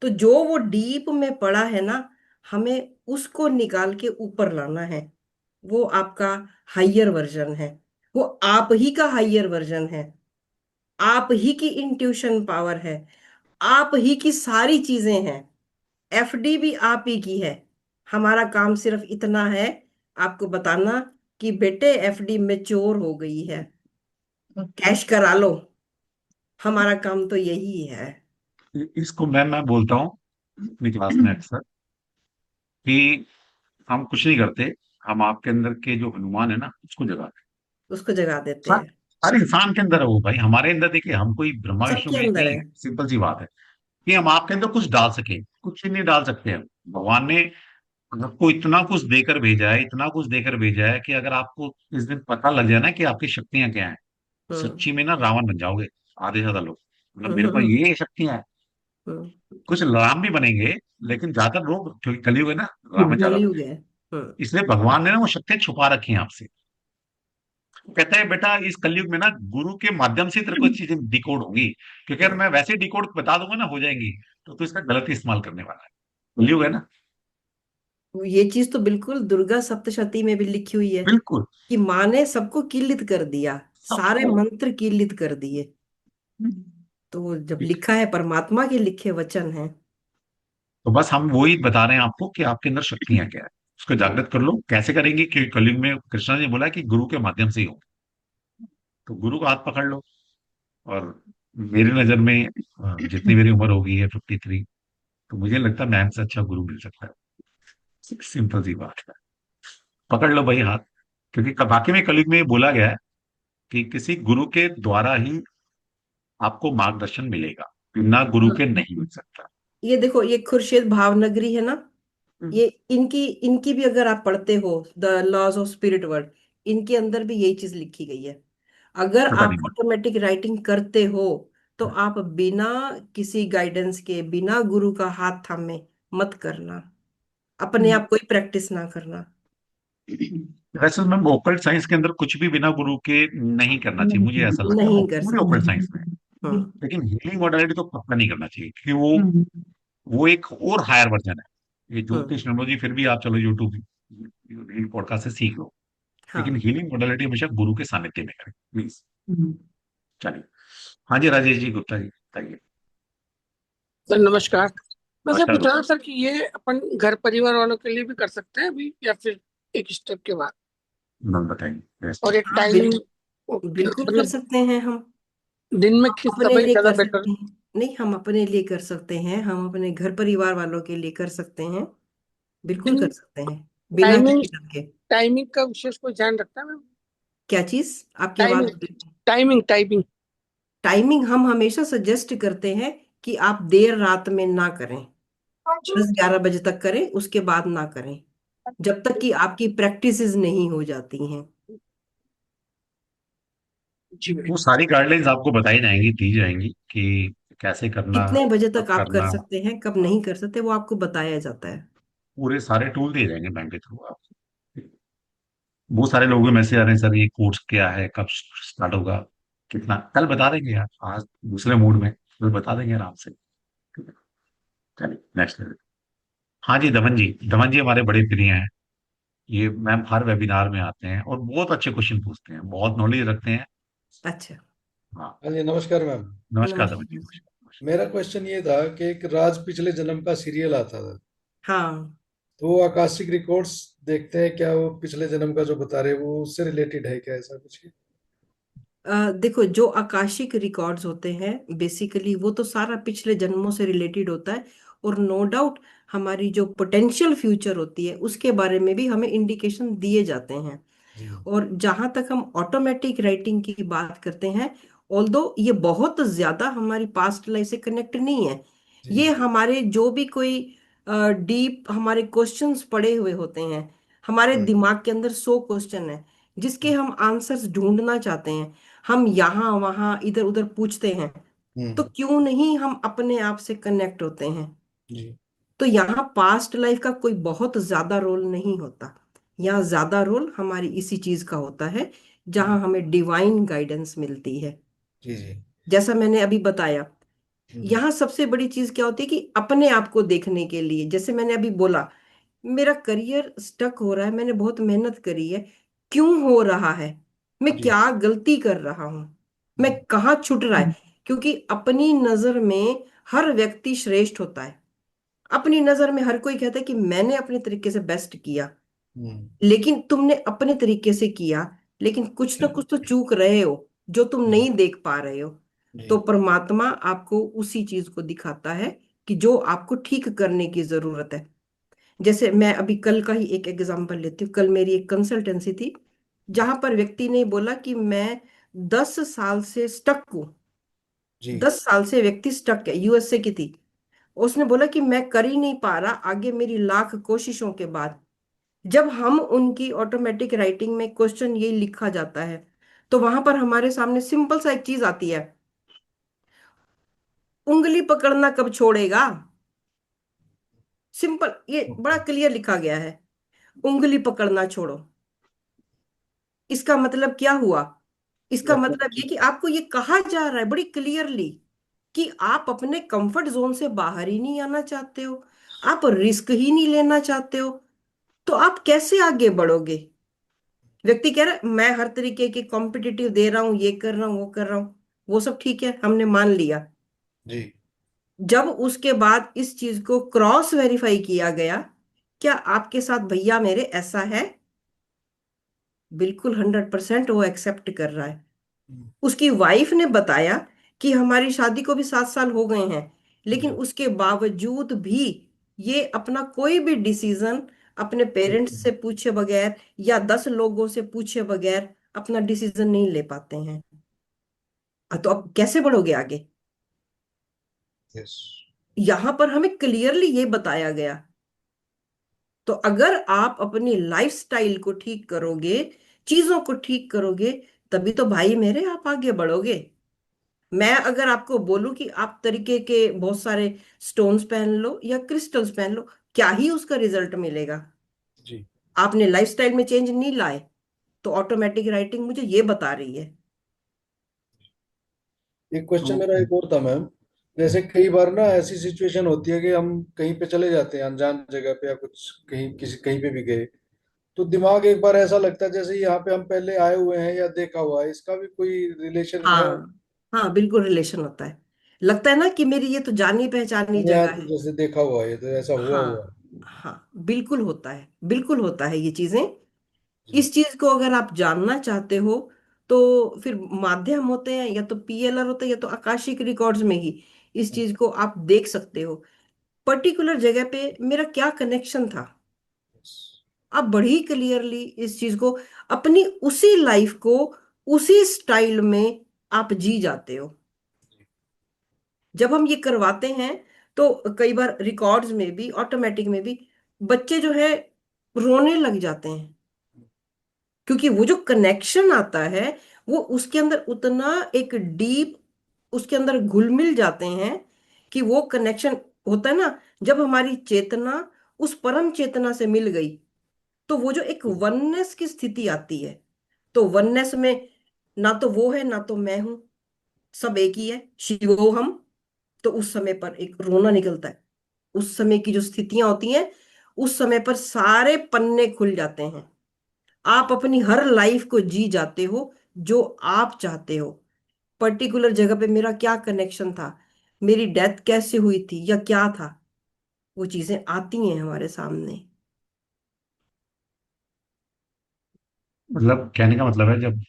तो जो वो डीप में पड़ा है ना, हमें उसको निकाल के ऊपर लाना है। वो आपका हायर वर्जन है। वो आप ही का हायर वर्जन है। आप ही की इंट्यूशन पावर है। आप ही की सारी चीजें हैं। एफडी भी आप ही की है। हमारा काम सिर्फ इतना है, आपको बताना कि बेटे एफडी मैच्योर हो गई है,
ओके।
कैश करा लो। हमारा काम तो यही है।
इसको मैं बोलता हूँ अपनी क्लास में अक्सर, कि हम कुछ नहीं करते, हम आपके अंदर के जो हनुमान है ना उसको जगाते
उसको जगा देते
हैं।
हैं।
हर इंसान के अंदर है वो भाई, हमारे अंदर देखिए, हम कोई ब्रह्मा विष्णु
सबके
महेश
अंदर
नहीं
है।
है, सिंपल सी बात है। कि हम आपके अंदर कुछ डाल सके, कुछ नहीं डाल सकते हम। भगवान ने आपको इतना कुछ देकर भेजा है, इतना कुछ देकर भेजा है, कि अगर आपको इस दिन पता लग जाए ना कि आपकी शक्तियां क्या हैं,
हम्म।
सच्ची में ना रावण बन जाओगे आधे से ज्यादा लोग। मतलब
हम्म।
मेरे पास ये शक्तियां हैं।
हम्म।
कुछ राम भी बनेंगे, लेकिन ज्यादातर लोग, क्योंकि कलयुग है ना, रावण ज्यादा
कलयुग
बनेंगे।
है। हम्म।
इसलिए भगवान ने ना वो शक्तियां छुपा रखी हैं आपसे। वो कहता है बेटा इस कलयुग में ना गुरु के माध्यम से तेरे को चीजें डिकोड होंगी, क्योंकि अगर
हम्म।
मैं वैसे डिकोड बता दूंगा ना हो जाएंगी, तो तू इसका गलत इस्तेमाल करने वाला है। कलयुग है ना।
ये चीज तो बिल्कुल दुर्गा सप्तशती में भी लिखी हुई है,
बिल्कुल।
कि माँ ने सबको किल्लित कर दिया, सारे
सबको।
मंत्र किल्लित कर दिए। तो जब लिखा है, परमात्मा के लिखे वचन हैं।
तो बस हम वही बता रहे हैं आपको कि आपके अंदर शक्तियां क्या है, उसको
हम्म।
जागृत कर लो। कैसे करेंगे? कि कलयुग में कृष्णा जी बोला कि गुरु के माध्यम से ही हो, तो गुरु का हाथ पकड़ लो। और मेरी नजर में जितनी मेरी उम्र हो गई है 53, तो मुझे लगता है मैम से अच्छा गुरु मिल सकता है। सिंपल सी बात है, पकड़ लो भाई हाथ। क्योंकि बाकी में कलयुग में ये बोला गया है कि किसी गुरु के द्वारा ही आपको मार्गदर्शन मिलेगा, बिना गुरु के नहीं मिल सकता।
ये देखो, ये खुर्शीद भावनगरी है ना,
हम्म।
ये इनकी इनकी भी अगर आप पढ़ते हो, the laws of spirit world, इनके अंदर भी यही चीज लिखी गई है। अगर
पता
आप
नहीं।
ऑटोमेटिक राइटिंग करते हो, तो आप बिना किसी गाइडेंस के, बिना गुरु का हाथ थामे मत करना। अपने आप कोई प्रैक्टिस ना करना।
वैसे मैम ओकल्ट साइंस के अंदर कुछ भी बिना गुरु के नहीं करना चाहिए, मुझे ऐसा लगता है,
नहीं
वो
कर
पूरे
सकते।
ओकल्ट साइंस में है।
हाँ।
लेकिन हीलिंग मॉडलिटी तो पक्का नहीं करना चाहिए, क्योंकि वो एक और हायर वर्जन है। ये ज्योतिष न्यूमरोलॉजी फिर भी आप चलो यूट्यूब पॉडकास्ट से सीख लो, लेकिन
हाँ।
हीलिंग मोडेलिटी हमेशा गुरु के सानिध्य में करें प्लीज।
हम्म।
चलिए। हाँ जी, राजेश जी गुप्ता जी बताइए।
सर नमस्कार। मैं सर
नमस्कार
पूछ रहा
गुप्ता
था सर कि ये अपन घर परिवार वालों के लिए भी कर सकते हैं अभी, या फिर एक स्टेप के बाद,
जी, मैम बताइए yes।
और एक
हाँ,
टाइमिंग? ओके,
बिल्कुल कर
मतलब
सकते हैं हम।
दिन में किस
अपने
समय
लिए
ज्यादा
कर
बेटर?
सकते हैं। नहीं, हम अपने लिए कर सकते हैं, हम अपने घर परिवार वालों के लिए कर सकते हैं। बिल्कुल
दिन
कर सकते हैं, बिना
टाइमिंग
किसी डर के।
टाइमिंग का विशेष कोई ध्यान रखता है मैम?
क्या चीज? आपकी
टाइमिंग
आवाज।
टाइमिंग
टाइमिंग हम हमेशा सजेस्ट करते हैं कि आप देर रात में ना करें। 10-11 बजे तक करें, उसके बाद ना करें, जब तक कि आपकी प्रैक्टिसेस नहीं हो जाती हैं।
जी मैम।
वो सारी गाइडलाइंस आपको बताई जाएंगी, दी जाएंगी कि कैसे करना,
कितने बजे
कब
तक आप कर
करना।
सकते हैं, कब नहीं कर सकते, वो आपको बताया जाता है।
पूरे सारे टूल दिए जाएंगे बैंक के थ्रू आपको। बहुत सारे लोगों के मैसेज आ रहे हैं, सर ये कोर्स क्या है, कब स्टार्ट होगा, कितना, कल बता देंगे यार, आज दूसरे मूड में कल बता देंगे आराम से। ठीक है, चलिए नेक्स्ट। हाँ जी दमन जी, दमन जी हमारे बड़े प्रिय हैं। ये मैम हर वेबिनार में आते हैं और बहुत अच्छे क्वेश्चन पूछते हैं, बहुत नॉलेज रखते हैं।
अच्छा।
हाँ।
हाँ जी, नमस्कार मैम।
नमस्कार दमन जी,
नमस्कार जी।
नमस्कार।
मेरा क्वेश्चन ये था कि एक राज पिछले जन्म का सीरियल आता था,
हाँ।
तो वो आकाशिक रिकॉर्ड्स देखते हैं क्या, वो पिछले जन्म का जो बता रहे हैं वो उससे रिलेटेड है क्या, ऐसा कुछ?
देखो, जो आकाशिक रिकॉर्ड्स होते हैं बेसिकली वो तो सारा पिछले जन्मों से रिलेटेड होता है। और नो डाउट हमारी जो पोटेंशियल फ्यूचर होती है उसके बारे में भी हमें इंडिकेशन दिए जाते हैं।
जी
और जहां तक हम ऑटोमेटिक राइटिंग की बात करते हैं, ऑल्दो ये बहुत ज्यादा हमारी पास्ट लाइफ से कनेक्ट नहीं है।
जी
ये हमारे जो भी कोई डीप हमारे क्वेश्चंस पड़े हुए होते हैं, हमारे
हम्म
दिमाग के अंदर 100 क्वेश्चन है जिसके
हम्म
हम आंसर्स ढूंढना चाहते हैं। हम यहाँ वहाँ इधर उधर पूछते हैं। तो
हम्म,
क्यों नहीं हम अपने आप से कनेक्ट होते हैं।
जी
तो यहाँ पास्ट लाइफ का कोई बहुत ज्यादा रोल नहीं होता। यहाँ ज्यादा रोल हमारी इसी चीज का होता है जहाँ हमें डिवाइन गाइडेंस मिलती है।
जी जी।
जैसा मैंने अभी बताया,
हम्म
यहाँ सबसे बड़ी चीज क्या होती है कि अपने आप को देखने के लिए, जैसे मैंने अभी बोला, मेरा करियर स्टक हो रहा है, मैंने बहुत मेहनत करी है, क्यों हो रहा है, मैं
जी।
क्या गलती कर रहा हूं, मैं
हम्म
कहाँ छूट रहा है। क्योंकि अपनी नजर में हर व्यक्ति श्रेष्ठ होता है। अपनी नजर में हर कोई कहता है कि मैंने अपने तरीके से बेस्ट किया,
हम्म,
लेकिन तुमने अपने तरीके से किया, लेकिन कुछ ना कुछ तो चूक रहे हो जो तुम
जी
नहीं देख पा रहे हो। तो
जी
परमात्मा आपको उसी चीज को दिखाता है कि जो आपको ठीक करने की जरूरत है। जैसे मैं अभी कल का ही एक एग्जांपल लेती हूँ। कल मेरी एक कंसल्टेंसी थी जहां पर व्यक्ति ने बोला कि मैं 10 साल से स्टक हूँ।
जी।
10 साल से व्यक्ति स्टक है, यूएसए की थी। उसने बोला कि मैं कर ही नहीं पा रहा आगे, मेरी लाख कोशिशों के बाद। जब हम उनकी ऑटोमेटिक राइटिंग में क्वेश्चन ये लिखा जाता है, तो वहां पर हमारे सामने सिंपल सा एक चीज आती है, उंगली पकड़ना कब छोड़ेगा। सिंपल, ये बड़ा
ओके
क्लियर लिखा गया है, उंगली पकड़ना छोड़ो। इसका मतलब क्या हुआ? इसका
आपको
मतलब ये कि आपको ये कहा जा रहा है बड़ी क्लियरली कि आप अपने कंफर्ट जोन से बाहर ही नहीं आना चाहते हो, आप रिस्क ही नहीं लेना चाहते हो। तो आप कैसे आगे बढ़ोगे? व्यक्ति कह रहा है मैं हर तरीके के कॉम्पिटिटिव दे रहा हूँ, ये कर रहा हूँ, वो कर रहा हूँ। वो सब ठीक है, हमने मान लिया।
जी
जब उसके बाद इस चीज को क्रॉस वेरीफाई किया गया, क्या आपके साथ भैया मेरे ऐसा है? बिल्कुल 100% वो एक्सेप्ट कर रहा है।
हम्म,
उसकी वाइफ ने बताया कि हमारी शादी को भी 7 साल हो गए हैं, लेकिन
जी
उसके बावजूद भी ये अपना कोई भी डिसीजन अपने पेरेंट्स से पूछे बगैर या 10 लोगों से पूछे बगैर अपना डिसीजन नहीं ले पाते हैं। तो अब कैसे बढ़ोगे आगे?
यस।
यहां पर हमें क्लियरली ये बताया गया। तो अगर आप अपनी लाइफस्टाइल को ठीक करोगे, चीजों को ठीक करोगे, तभी तो भाई मेरे आप आगे बढ़ोगे। मैं अगर आपको बोलूं कि आप तरीके के बहुत सारे स्टोन्स पहन लो या क्रिस्टल्स पहन लो, क्या ही उसका रिजल्ट मिलेगा?
जी।
आपने लाइफस्टाइल में चेंज नहीं लाए। तो ऑटोमेटिक राइटिंग मुझे ये बता रही है।
एक क्वेश्चन
तो
मेरा एक और था मैम, जैसे कई बार ना ऐसी सिचुएशन होती है कि हम कहीं पे चले जाते हैं अनजान जगह पे या कुछ कहीं किसी कहीं पे भी गए, तो दिमाग एक बार ऐसा लगता है जैसे यहाँ पे हम पहले आए हुए हैं या देखा हुआ है, इसका भी कोई रिलेशन है?
हाँ, हाँ, बिल्कुल रिलेशन होता है। लगता है ना कि मेरी ये तो जानी पहचानी
हमने यहाँ
जगह
तो
है।
जैसे देखा हुआ है, तो ऐसा हुआ हुआ
हाँ, हाँ, बिल्कुल होता है, बिल्कुल होता है ये चीजें।
जी।
इस चीज को अगर आप जानना चाहते हो तो फिर माध्यम होते हैं, या तो पीएलआर होता है या तो आकाशिक रिकॉर्ड्स में ही इस चीज को आप देख सकते हो। पर्टिकुलर जगह पे मेरा क्या कनेक्शन था, आप बड़ी क्लियरली इस चीज को, अपनी उसी लाइफ को उसी स्टाइल में आप जी जाते हो। जब हम ये करवाते हैं तो कई बार रिकॉर्ड्स में भी, ऑटोमेटिक में भी बच्चे जो है रोने लग जाते हैं, क्योंकि वो जो कनेक्शन आता है वो उसके अंदर उतना एक डीप, उसके अंदर घुल मिल जाते हैं कि वो कनेक्शन होता है ना। जब हमारी चेतना उस परम चेतना से मिल गई तो वो जो एक वननेस की स्थिति आती है, तो वननेस में ना तो वो है ना तो मैं हूं, सब एक ही है, शिवो हम। तो उस समय पर एक रोना निकलता है। उस समय की जो स्थितियां होती हैं, उस समय पर सारे पन्ने खुल जाते हैं। आप अपनी हर लाइफ को जी जाते हो जो आप चाहते हो। पर्टिकुलर जगह पे मेरा क्या कनेक्शन था, मेरी डेथ कैसे हुई थी या क्या था, वो चीजें आती हैं हमारे सामने।
मतलब कहने का मतलब है, जब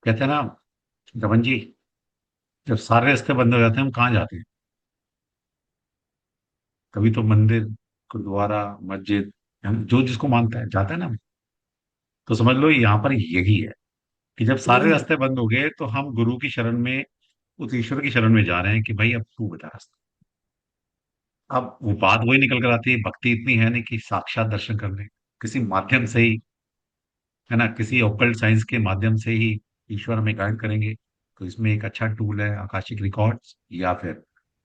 कहते हैं ना गबन जी, जब सारे रास्ते बंद हो जाते हैं हम कहाँ जाते हैं? कभी तो मंदिर, गुरुद्वारा, मस्जिद, हम जो जिसको मानता है जाता है ना। तो समझ लो यहाँ पर यही है कि जब सारे
यही।
रास्ते बंद हो गए तो हम गुरु की शरण में, उस ईश्वर की शरण में जा रहे हैं कि भाई अब तू बता रास्ता। अब वो बात वही निकल कर आती है, भक्ति इतनी है नहीं कि साक्षात दर्शन करने, किसी माध्यम से ही, है ना, किसी ऑकल्ट साइंस के माध्यम से ही ईश्वर हमें गाइड करेंगे। तो इसमें एक अच्छा टूल है आकाशिक रिकॉर्ड्स या फिर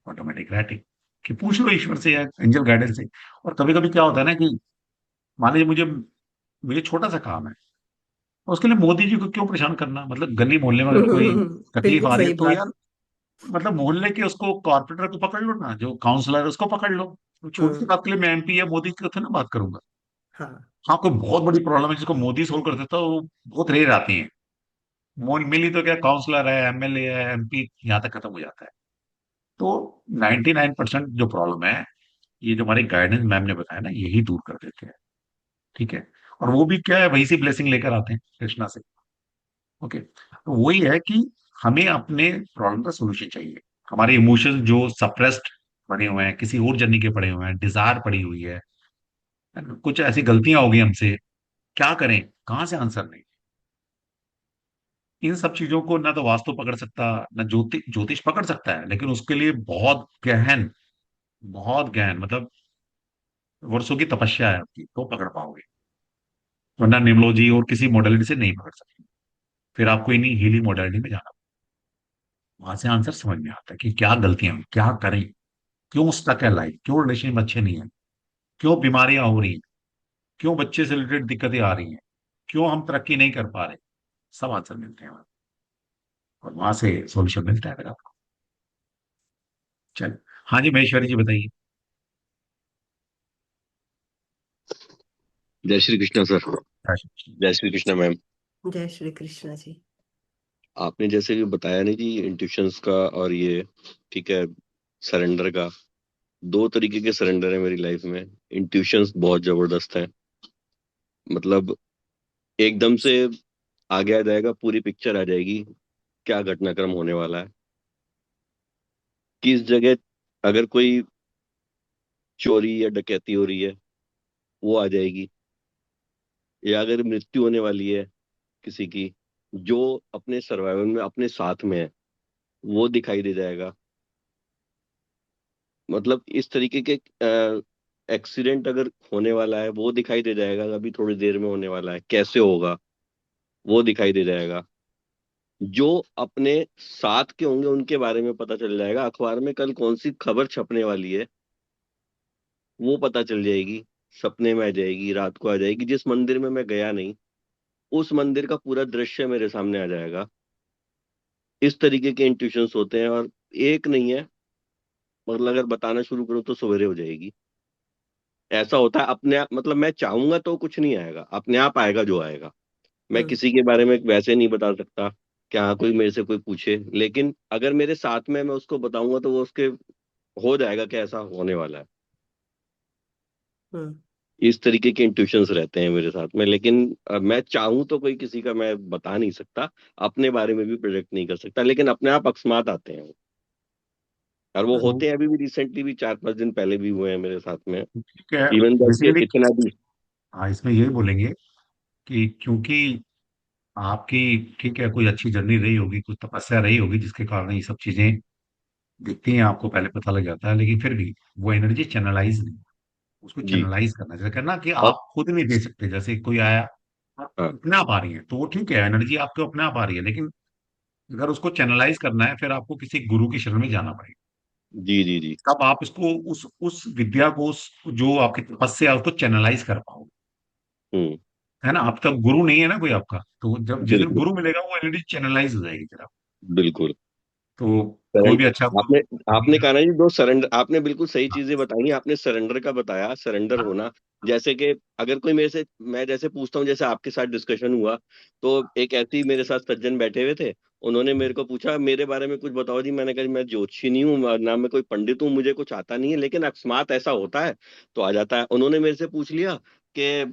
ऑटोमेटिक राइटिंग, कि पूछ लो ईश्वर से या एंजल गाइडेंस से। और कभी कभी क्या होता है ना कि मान लीजिए मुझे मुझे छोटा सा काम है, और उसके लिए मोदी जी को क्यों परेशान करना? मतलब गली मोहल्ले में अगर कोई तकलीफ
बिल्कुल
आ रही है
सही
तो
बात।
यार, मतलब मोहल्ले के उसको कॉर्पोरेटर को पकड़ लो ना, जो काउंसलर है उसको पकड़ लो। तो छोटी सी
हम्म।
बात के लिए मैं एमपी या मोदी की तो ना बात करूंगा।
हाँ।
हाँ, कोई बहुत बड़ी प्रॉब्लम है जिसको मोदी सोल्व कर देता है, वो बहुत रेयर आती है। मिली तो क्या, काउंसलर है, एमएलए है, एमपी, यहाँ तक खत्म हो जाता है। तो 99% जो प्रॉब्लम है, ये जो हमारे गाइडेंस मैम ने बताया ना, यही दूर कर देते हैं। ठीक है। और वो भी क्या है, वही सी ब्लेसिंग लेकर आते हैं कृष्णा से। ओके, तो वही है कि हमें अपने प्रॉब्लम का सोल्यूशन चाहिए। हमारे इमोशंस जो सप्रेस्ड पड़े हुए हैं, किसी और जर्नी के पड़े हुए हैं, डिजायर पड़ी हुई है ना? कुछ ऐसी गलतियां हो गई हमसे, क्या करें, कहाँ से आंसर नहीं? इन सब चीजों को ना तो वास्तु पकड़ सकता, ना ज्योतिष पकड़ सकता है, लेकिन उसके लिए बहुत गहन, मतलब वर्षों की तपस्या है आपकी, तो पकड़ पाओगे। वरना न्यूमरोलॉजी और किसी मॉडलिटी से नहीं पकड़ सकते। फिर आपको इन्हीं हीलिंग मॉडलिटी में जाना, वहां से आंसर समझ में आता है कि क्या गलतियां हुई, क्या करें, क्यों स्टक है लाइफ, क्यों रिलेशन अच्छे नहीं है, क्यों बीमारियां हो रही हैं, क्यों बच्चे से रिलेटेड दिक्कतें आ रही हैं, क्यों हम तरक्की नहीं कर पा रहे। सब आंसर मिलते हैं वहां, और वहां से सॉल्यूशन मिलता है फिर आपको। चल, हाँ जी महेश्वरी जी बताइए।
जय श्री कृष्णा सर।
अच्छा।
जय श्री कृष्णा मैम।
जय श्री कृष्ण जी।
आपने जैसे कि बताया नहीं जी इंट्यूशंस का और ये, ठीक है, सरेंडर का। दो तरीके के सरेंडर है मेरी लाइफ में। इंट्यूशंस बहुत जबरदस्त है, मतलब एकदम से आगे आ जाएगा, पूरी पिक्चर आ जाएगी क्या घटनाक्रम होने वाला है, किस जगह अगर कोई चोरी या डकैती हो रही है वो आ जाएगी, या अगर मृत्यु होने वाली है किसी की जो अपने सर्वाइवल में अपने साथ में है, वो दिखाई दे जाएगा। मतलब इस तरीके के एक्सीडेंट अगर होने वाला है वो दिखाई दे जाएगा, अभी थोड़ी देर में होने वाला है कैसे होगा वो दिखाई दे जाएगा। जो अपने साथ के होंगे उनके बारे में पता चल जाएगा, अखबार में कल कौन सी खबर छपने वाली है वो पता चल जाएगी, सपने में आ जाएगी, रात को आ जाएगी। जिस मंदिर में मैं गया नहीं उस मंदिर का पूरा दृश्य मेरे सामने आ जाएगा। इस तरीके के इंट्यूशंस होते हैं, और एक नहीं है, मतलब अगर बताना शुरू करूँ तो सवेरे हो जाएगी। ऐसा होता है अपने आप, मतलब मैं चाहूंगा तो कुछ नहीं आएगा, अपने आप आएगा जो आएगा। मैं
हम्म
किसी के बारे में वैसे नहीं बता सकता कि हाँ कोई मेरे से कोई पूछे, लेकिन अगर मेरे साथ में मैं उसको बताऊंगा तो वो उसके हो जाएगा कि ऐसा होने वाला है।
हम्म
इस तरीके के इंट्यूशंस रहते हैं मेरे साथ में, लेकिन मैं चाहूं तो कोई किसी का मैं बता नहीं सकता, अपने बारे में भी प्रोजेक्ट नहीं कर सकता, लेकिन अपने आप अकस्मात आते हैं वो। और वो
हम्म
तो
होते हैं, अभी भी रिसेंटली भी 4-5 दिन पहले भी हुए हैं मेरे साथ में।
ठीक है।
इवन दो कि
बेसिकली
इतना भी।
हाँ, इसमें यही बोलेंगे कि क्योंकि आपकी, ठीक है, कोई अच्छी जर्नी रही होगी, कुछ तपस्या रही होगी जिसके कारण ये सब चीजें दिखती हैं आपको, पहले पता लग जाता है, लेकिन फिर भी वो एनर्जी चैनलाइज नहीं, उसको
जी।
चैनलाइज करना, जैसे करना कि
और
आप खुद नहीं दे सकते, जैसे कोई आया, आप
हाँ।
अपने आप आ रही है तो वो ठीक है, एनर्जी आपके अपने आप आ रही है, लेकिन अगर उसको चैनलाइज करना है फिर आपको किसी गुरु की शरण में जाना पड़ेगा।
जी जी जी।
तब आप इसको उस विद्या को, उस जो आपकी तपस्या है, उसको चैनलाइज कर पाओगे,
हम्म।
है ना। अब तक गुरु नहीं है ना कोई आपका, तो जब जिस दिन
बिल्कुल
गुरु मिलेगा वो एनर्जी चैनलाइज हो जाएगी फिर आप।
बिल्कुल।
तो कोई भी
सरेंडर,
अच्छा गुरु
आपने आपने
मिलेगा।
कहा ना जी, दो सरेंडर, आपने बिल्कुल सही चीजें बताई। आपने सरेंडर का बताया, सरेंडर
हाँ,
होना। जैसे कि अगर कोई मेरे से, मैं जैसे पूछता हूँ, जैसे आपके साथ डिस्कशन हुआ, तो एक ऐसे ही मेरे साथ सज्जन बैठे हुए थे, उन्होंने मेरे को पूछा मेरे बारे में कुछ बताओ जी। मैंने कहा जी, मैं ज्योतिषी नहीं हूँ और ना मैं कोई पंडित हूँ, मुझे कुछ आता नहीं है, लेकिन अकस्मात ऐसा होता है तो आ जाता है। उन्होंने मेरे से पूछ लिया कि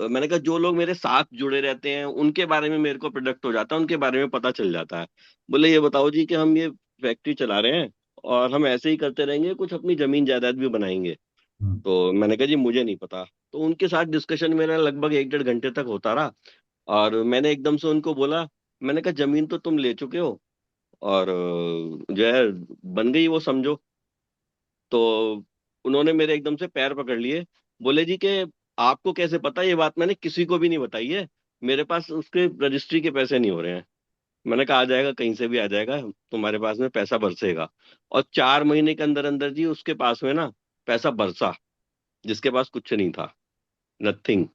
मैंने कहा जो लोग मेरे साथ जुड़े रहते हैं उनके बारे में मेरे को प्रोडक्ट हो जाता है, उनके बारे में पता चल जाता है। बोले ये बताओ जी कि हम ये फैक्ट्री चला रहे हैं और हम ऐसे ही करते रहेंगे, कुछ अपनी जमीन जायदाद भी बनाएंगे।
हम्म,
तो मैंने कहा जी मुझे नहीं पता। तो उनके साथ डिस्कशन मेरा लगभग 1-1.5 घंटे तक होता रहा। और मैंने एकदम से उनको बोला, मैंने कहा जमीन तो तुम ले चुके हो और जो है बन गई वो, समझो। तो उन्होंने मेरे एकदम से पैर पकड़ लिए। बोले जी कि आपको कैसे पता, ये बात मैंने किसी को भी नहीं बताई है, मेरे पास उसके रजिस्ट्री के पैसे नहीं हो रहे हैं। मैंने कहा आ जाएगा, कहीं से भी आ जाएगा, तुम्हारे पास में पैसा बरसेगा। और 4 महीने के अंदर अंदर जी उसके पास में ना पैसा बरसा, जिसके पास कुछ नहीं था, नथिंग।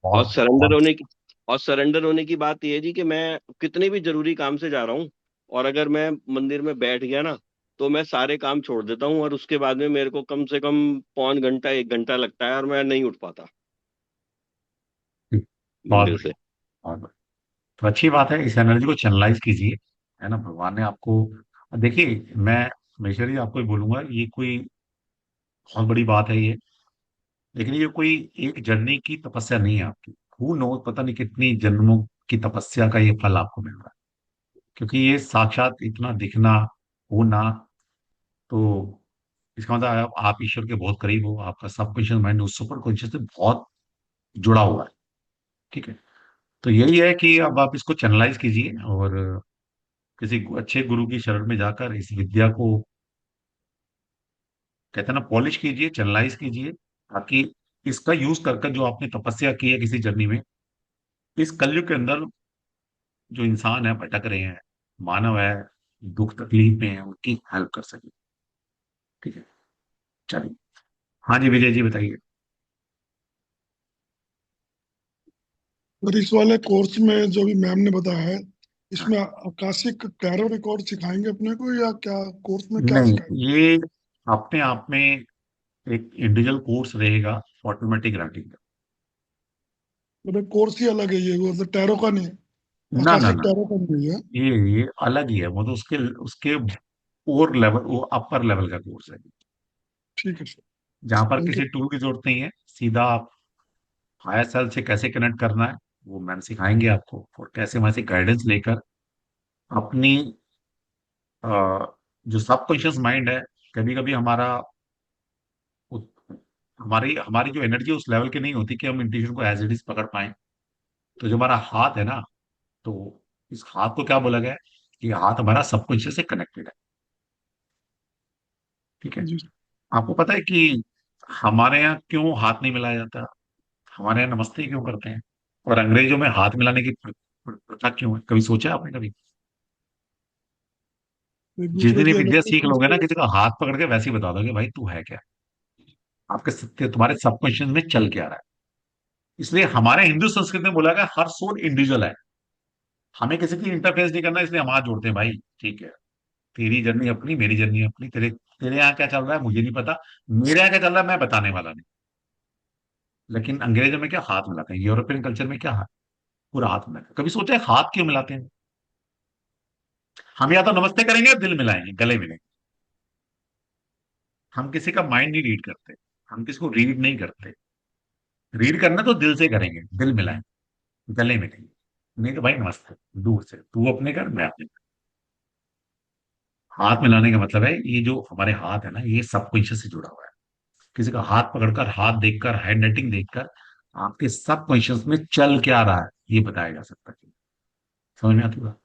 और
बहुत
सरेंडर
बहुत
होने की और सरेंडर होने की बात यह है जी कि मैं कितने भी जरूरी काम से जा रहा हूँ, और अगर मैं मंदिर में बैठ गया ना, तो मैं सारे काम छोड़ देता हूँ, और उसके बाद में मेरे को कम से कम पौन घंटा 1 घंटा लगता है और मैं नहीं उठ पाता
बहुत
मंदिर
बढ़िया,
से।
बहुत बढ़िया। तो अच्छी बात है, इस एनर्जी को चैनलाइज कीजिए, है ना। भगवान ने आपको, देखिए, मैं हमेशा ही आपको ही बोलूंगा, ये कोई बहुत बड़ी बात है ये, लेकिन ये कोई एक जर्नी की तपस्या नहीं है आपकी। हु नो, पता नहीं कितनी जन्मों की तपस्या का ये फल आपको मिल रहा है, क्योंकि ये साक्षात इतना दिखना, होना, तो इसका मतलब आप ईश्वर के बहुत करीब हो, आपका सबकॉन्शियस माइंड उस सुपर कॉन्शियस से बहुत जुड़ा हुआ है। ठीक है। तो यही है कि अब आप इसको चैनलाइज कीजिए और किसी अच्छे गुरु की शरण में जाकर इस विद्या को, कहते हैं ना, पॉलिश कीजिए, चैनलाइज कीजिए, ताकि इसका यूज कर कर जो आपने तपस्या की है किसी जर्नी में, इस कलयुग के अंदर जो इंसान है, भटक रहे हैं, मानव है, दुख तकलीफ में है, उनकी हेल्प कर सके। ठीक है, चलिए। हाँ जी, विजय जी बताइए।
और इस वाले कोर्स में जो भी मैम ने बताया है,
हाँ।
इसमें आकाशिक टैरो रिकॉर्ड सिखाएंगे अपने को, या क्या कोर्स में क्या
नहीं,
सिखाएंगे?
ये अपने आप में एक इंडिविजुअल कोर्स रहेगा, ऑटोमेटिक राइटिंग का।
मतलब कोर्स ही अलग है ये, वो मतलब टैरो का नहीं है,
ना ना
आकाशिक
ना,
टैरो का नहीं है?
ये अलग ही है, वो तो उसके उसके और लेवल, वो अपर लेवल का कोर्स है,
ठीक है सर।
जहां पर
थैंक यू।
किसी टूल की जरूरत नहीं है, सीधा आप हायर सेल से कैसे कनेक्ट करना है वो मैम सिखाएंगे आपको, और कैसे वहां से गाइडेंस लेकर अपनी अ, जो सबकॉन्शियस माइंड है, कभी कभी हमारी हमारी जो एनर्जी उस लेवल की नहीं होती कि हम इंट्यूशन को एज इट इज पकड़ पाए। तो जो हमारा हाथ है ना, तो इस हाथ को क्या बोला गया है कि हाथ हमारा सबकॉन्शियस से कनेक्टेड है। ठीक है।
जी।
आपको पता है कि हमारे यहाँ क्यों हाथ नहीं मिलाया जाता, हमारे यहाँ नमस्ते क्यों करते हैं, और अंग्रेजों में हाथ मिलाने की प्रथा क्यों है, कभी सोचा आपने कभी?
एक
जिस
दूसरे
दिन ये
की
विद्या
अलग
सीख लोगे ना,
से।
किसी का हाथ पकड़ के वैसे ही बता दोगे भाई तू है क्या, आपके सत्य तुम्हारे सबकॉन्शियस में चल के आ रहा है। इसलिए हमारे हिंदू संस्कृति में बोला गया हर सोल इंडिविजुअल है, हमें किसी की इंटरफेस नहीं करना, इसलिए हम हाथ जोड़ते हैं भाई, ठीक है। तेरी जर्नी अपनी, मेरी जर्नी अपनी। तेरे तेरे यहाँ क्या चल रहा है मुझे नहीं पता, मेरे यहाँ क्या चल रहा है मैं बताने वाला नहीं। लेकिन अंग्रेजों में क्या हाथ मिलाते हैं, यूरोपियन कल्चर में क्या हाथ, पूरा हाथ मिलाते हैं। कभी सोचा है हाथ क्यों मिलाते हैं? हम या तो नमस्ते करेंगे या दिल मिलाएंगे, गले मिलेंगे। हम किसी का माइंड नहीं रीड करते, हम किसी को रीड नहीं करते। रीड करना तो दिल से करेंगे, दिल मिलाएंगे, गले मिलेंगे। नहीं तो भाई नमस्ते, दूर से, तू अपने कर मैं अपने। हाथ मिलाने का मतलब है ये जो हमारे हाथ है ना, ये सबकॉन्शियस से जुड़ा हुआ है। किसी का हाथ पकड़कर, हाथ देखकर, हैंड राइटिंग देखकर आपके सबकॉन्शियस में चल क्या रहा है ये बताया जा सकता है। समझ में आती बात?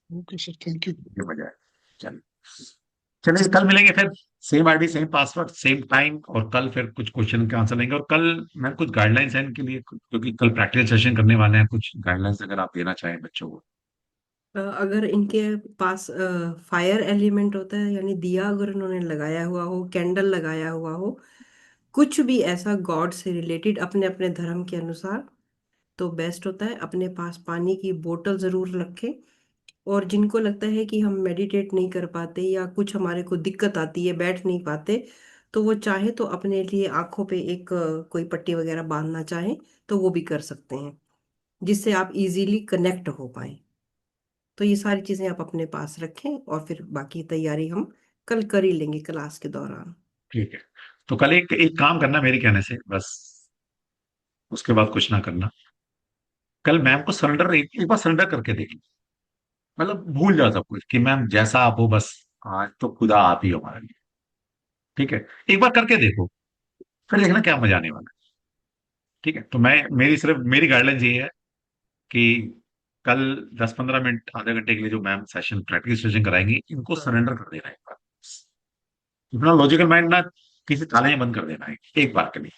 Okay sir, thank you.
ये वजह है। चलिए, चलिए कल मिलेंगे फिर। Same ID, same password, same time. और कल फिर कुछ क्वेश्चन के आंसर लेंगे। और कल मैं कुछ गाइडलाइंस हैं इनके लिए, क्योंकि कल प्रैक्टिकल सेशन करने वाले हैं। कुछ गाइडलाइंस अगर आप देना चाहें बच्चों को।
अगर इनके पास फायर एलिमेंट होता है, यानी दिया अगर उन्होंने लगाया हुआ हो, कैंडल लगाया हुआ हो, कुछ भी ऐसा गॉड से रिलेटेड अपने अपने धर्म के अनुसार, तो बेस्ट होता है। अपने पास पानी की बोतल जरूर रखें। और जिनको लगता है कि हम मेडिटेट नहीं कर पाते या कुछ हमारे को दिक्कत आती है, बैठ नहीं पाते, तो वो चाहे तो अपने लिए आंखों पे एक कोई पट्टी वगैरह बांधना चाहे तो वो भी कर सकते हैं, जिससे आप इजीली कनेक्ट हो पाए। तो ये सारी चीजें आप अपने पास रखें और फिर बाकी तैयारी हम कल कर ही लेंगे क्लास के दौरान।
ठीक है, तो कल एक एक काम करना मेरे कहने से बस, उसके बाद कुछ ना करना। कल मैम को सरेंडर, एक बार सरेंडर करके देखिए। मतलब भूल जाओ सब कुछ कि मैम जैसा आप हो, बस आज तो खुदा आप ही हो हमारे लिए। ठीक है, एक बार करके देखो, फिर देखना क्या मजा आने वाला है। ठीक है, तो मैं, मेरी सिर्फ मेरी गाइडलाइंस ये है कि कल 10-15 मिनट, आधे घंटे के लिए जो मैम सेशन, प्रैक्टिस सेशन कराएंगी, इनको
हाँ,
सरेंडर कर देना एक बार। अपना लॉजिकल माइंड ना किसी ताले में बंद कर देना है एक बार के लिए,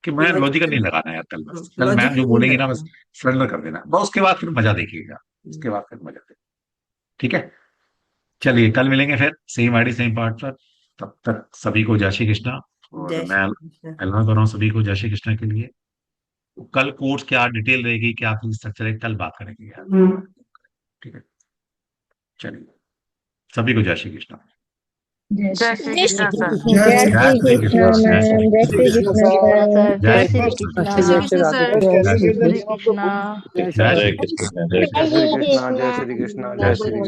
कि मैं लॉजिकल नहीं
लॉजिकल,
लगाना है यार कल, बस कल मैम
लॉजिकल
जो
नहीं
बोलेंगी ना बस
लगाना।
सरेंडर कर देना, बस उसके बाद फिर मजा देखिएगा। उसके बाद फिर मजा देखिएगा। ठीक है, चलिए कल मिलेंगे फिर, सेम आईडी सेम पार्ट पर। तब तक सभी को जय श्री कृष्णा। और
जय
मैं
श्री कृष्ण।
अल्लाह कर रहा हूँ सभी को जय श्री कृष्णा के लिए। कल कोर्स क्या डिटेल रहेगी, क्या फीस स्ट्रक्चर है, कल बात करेंगे यार। ठीक है, चलिए सभी को जय श्री कृष्णा।
जय
जय
श्री
श्री
कृष्ण।
कृष्णा सर।
जय श्री
जय श्री कृष्णा, जय श्री
जय
कृष्णा,
श्री कृष्ण सर।
जय
जय
श्री
श्री
कृष्णा,
कृष्णा।
जय श्री राधे
जय
जय
श्री
श्री
कृष्ण।
हरे
कृष्णा,
कृष्णा।
जय
जय
श्री कृष्णा।
कृष्ण, जय
जय
कृष्ण।
श्री कृष्ण, जय श्री कृष्ण,
जय
जय
श्री
श्री
कृष्णा।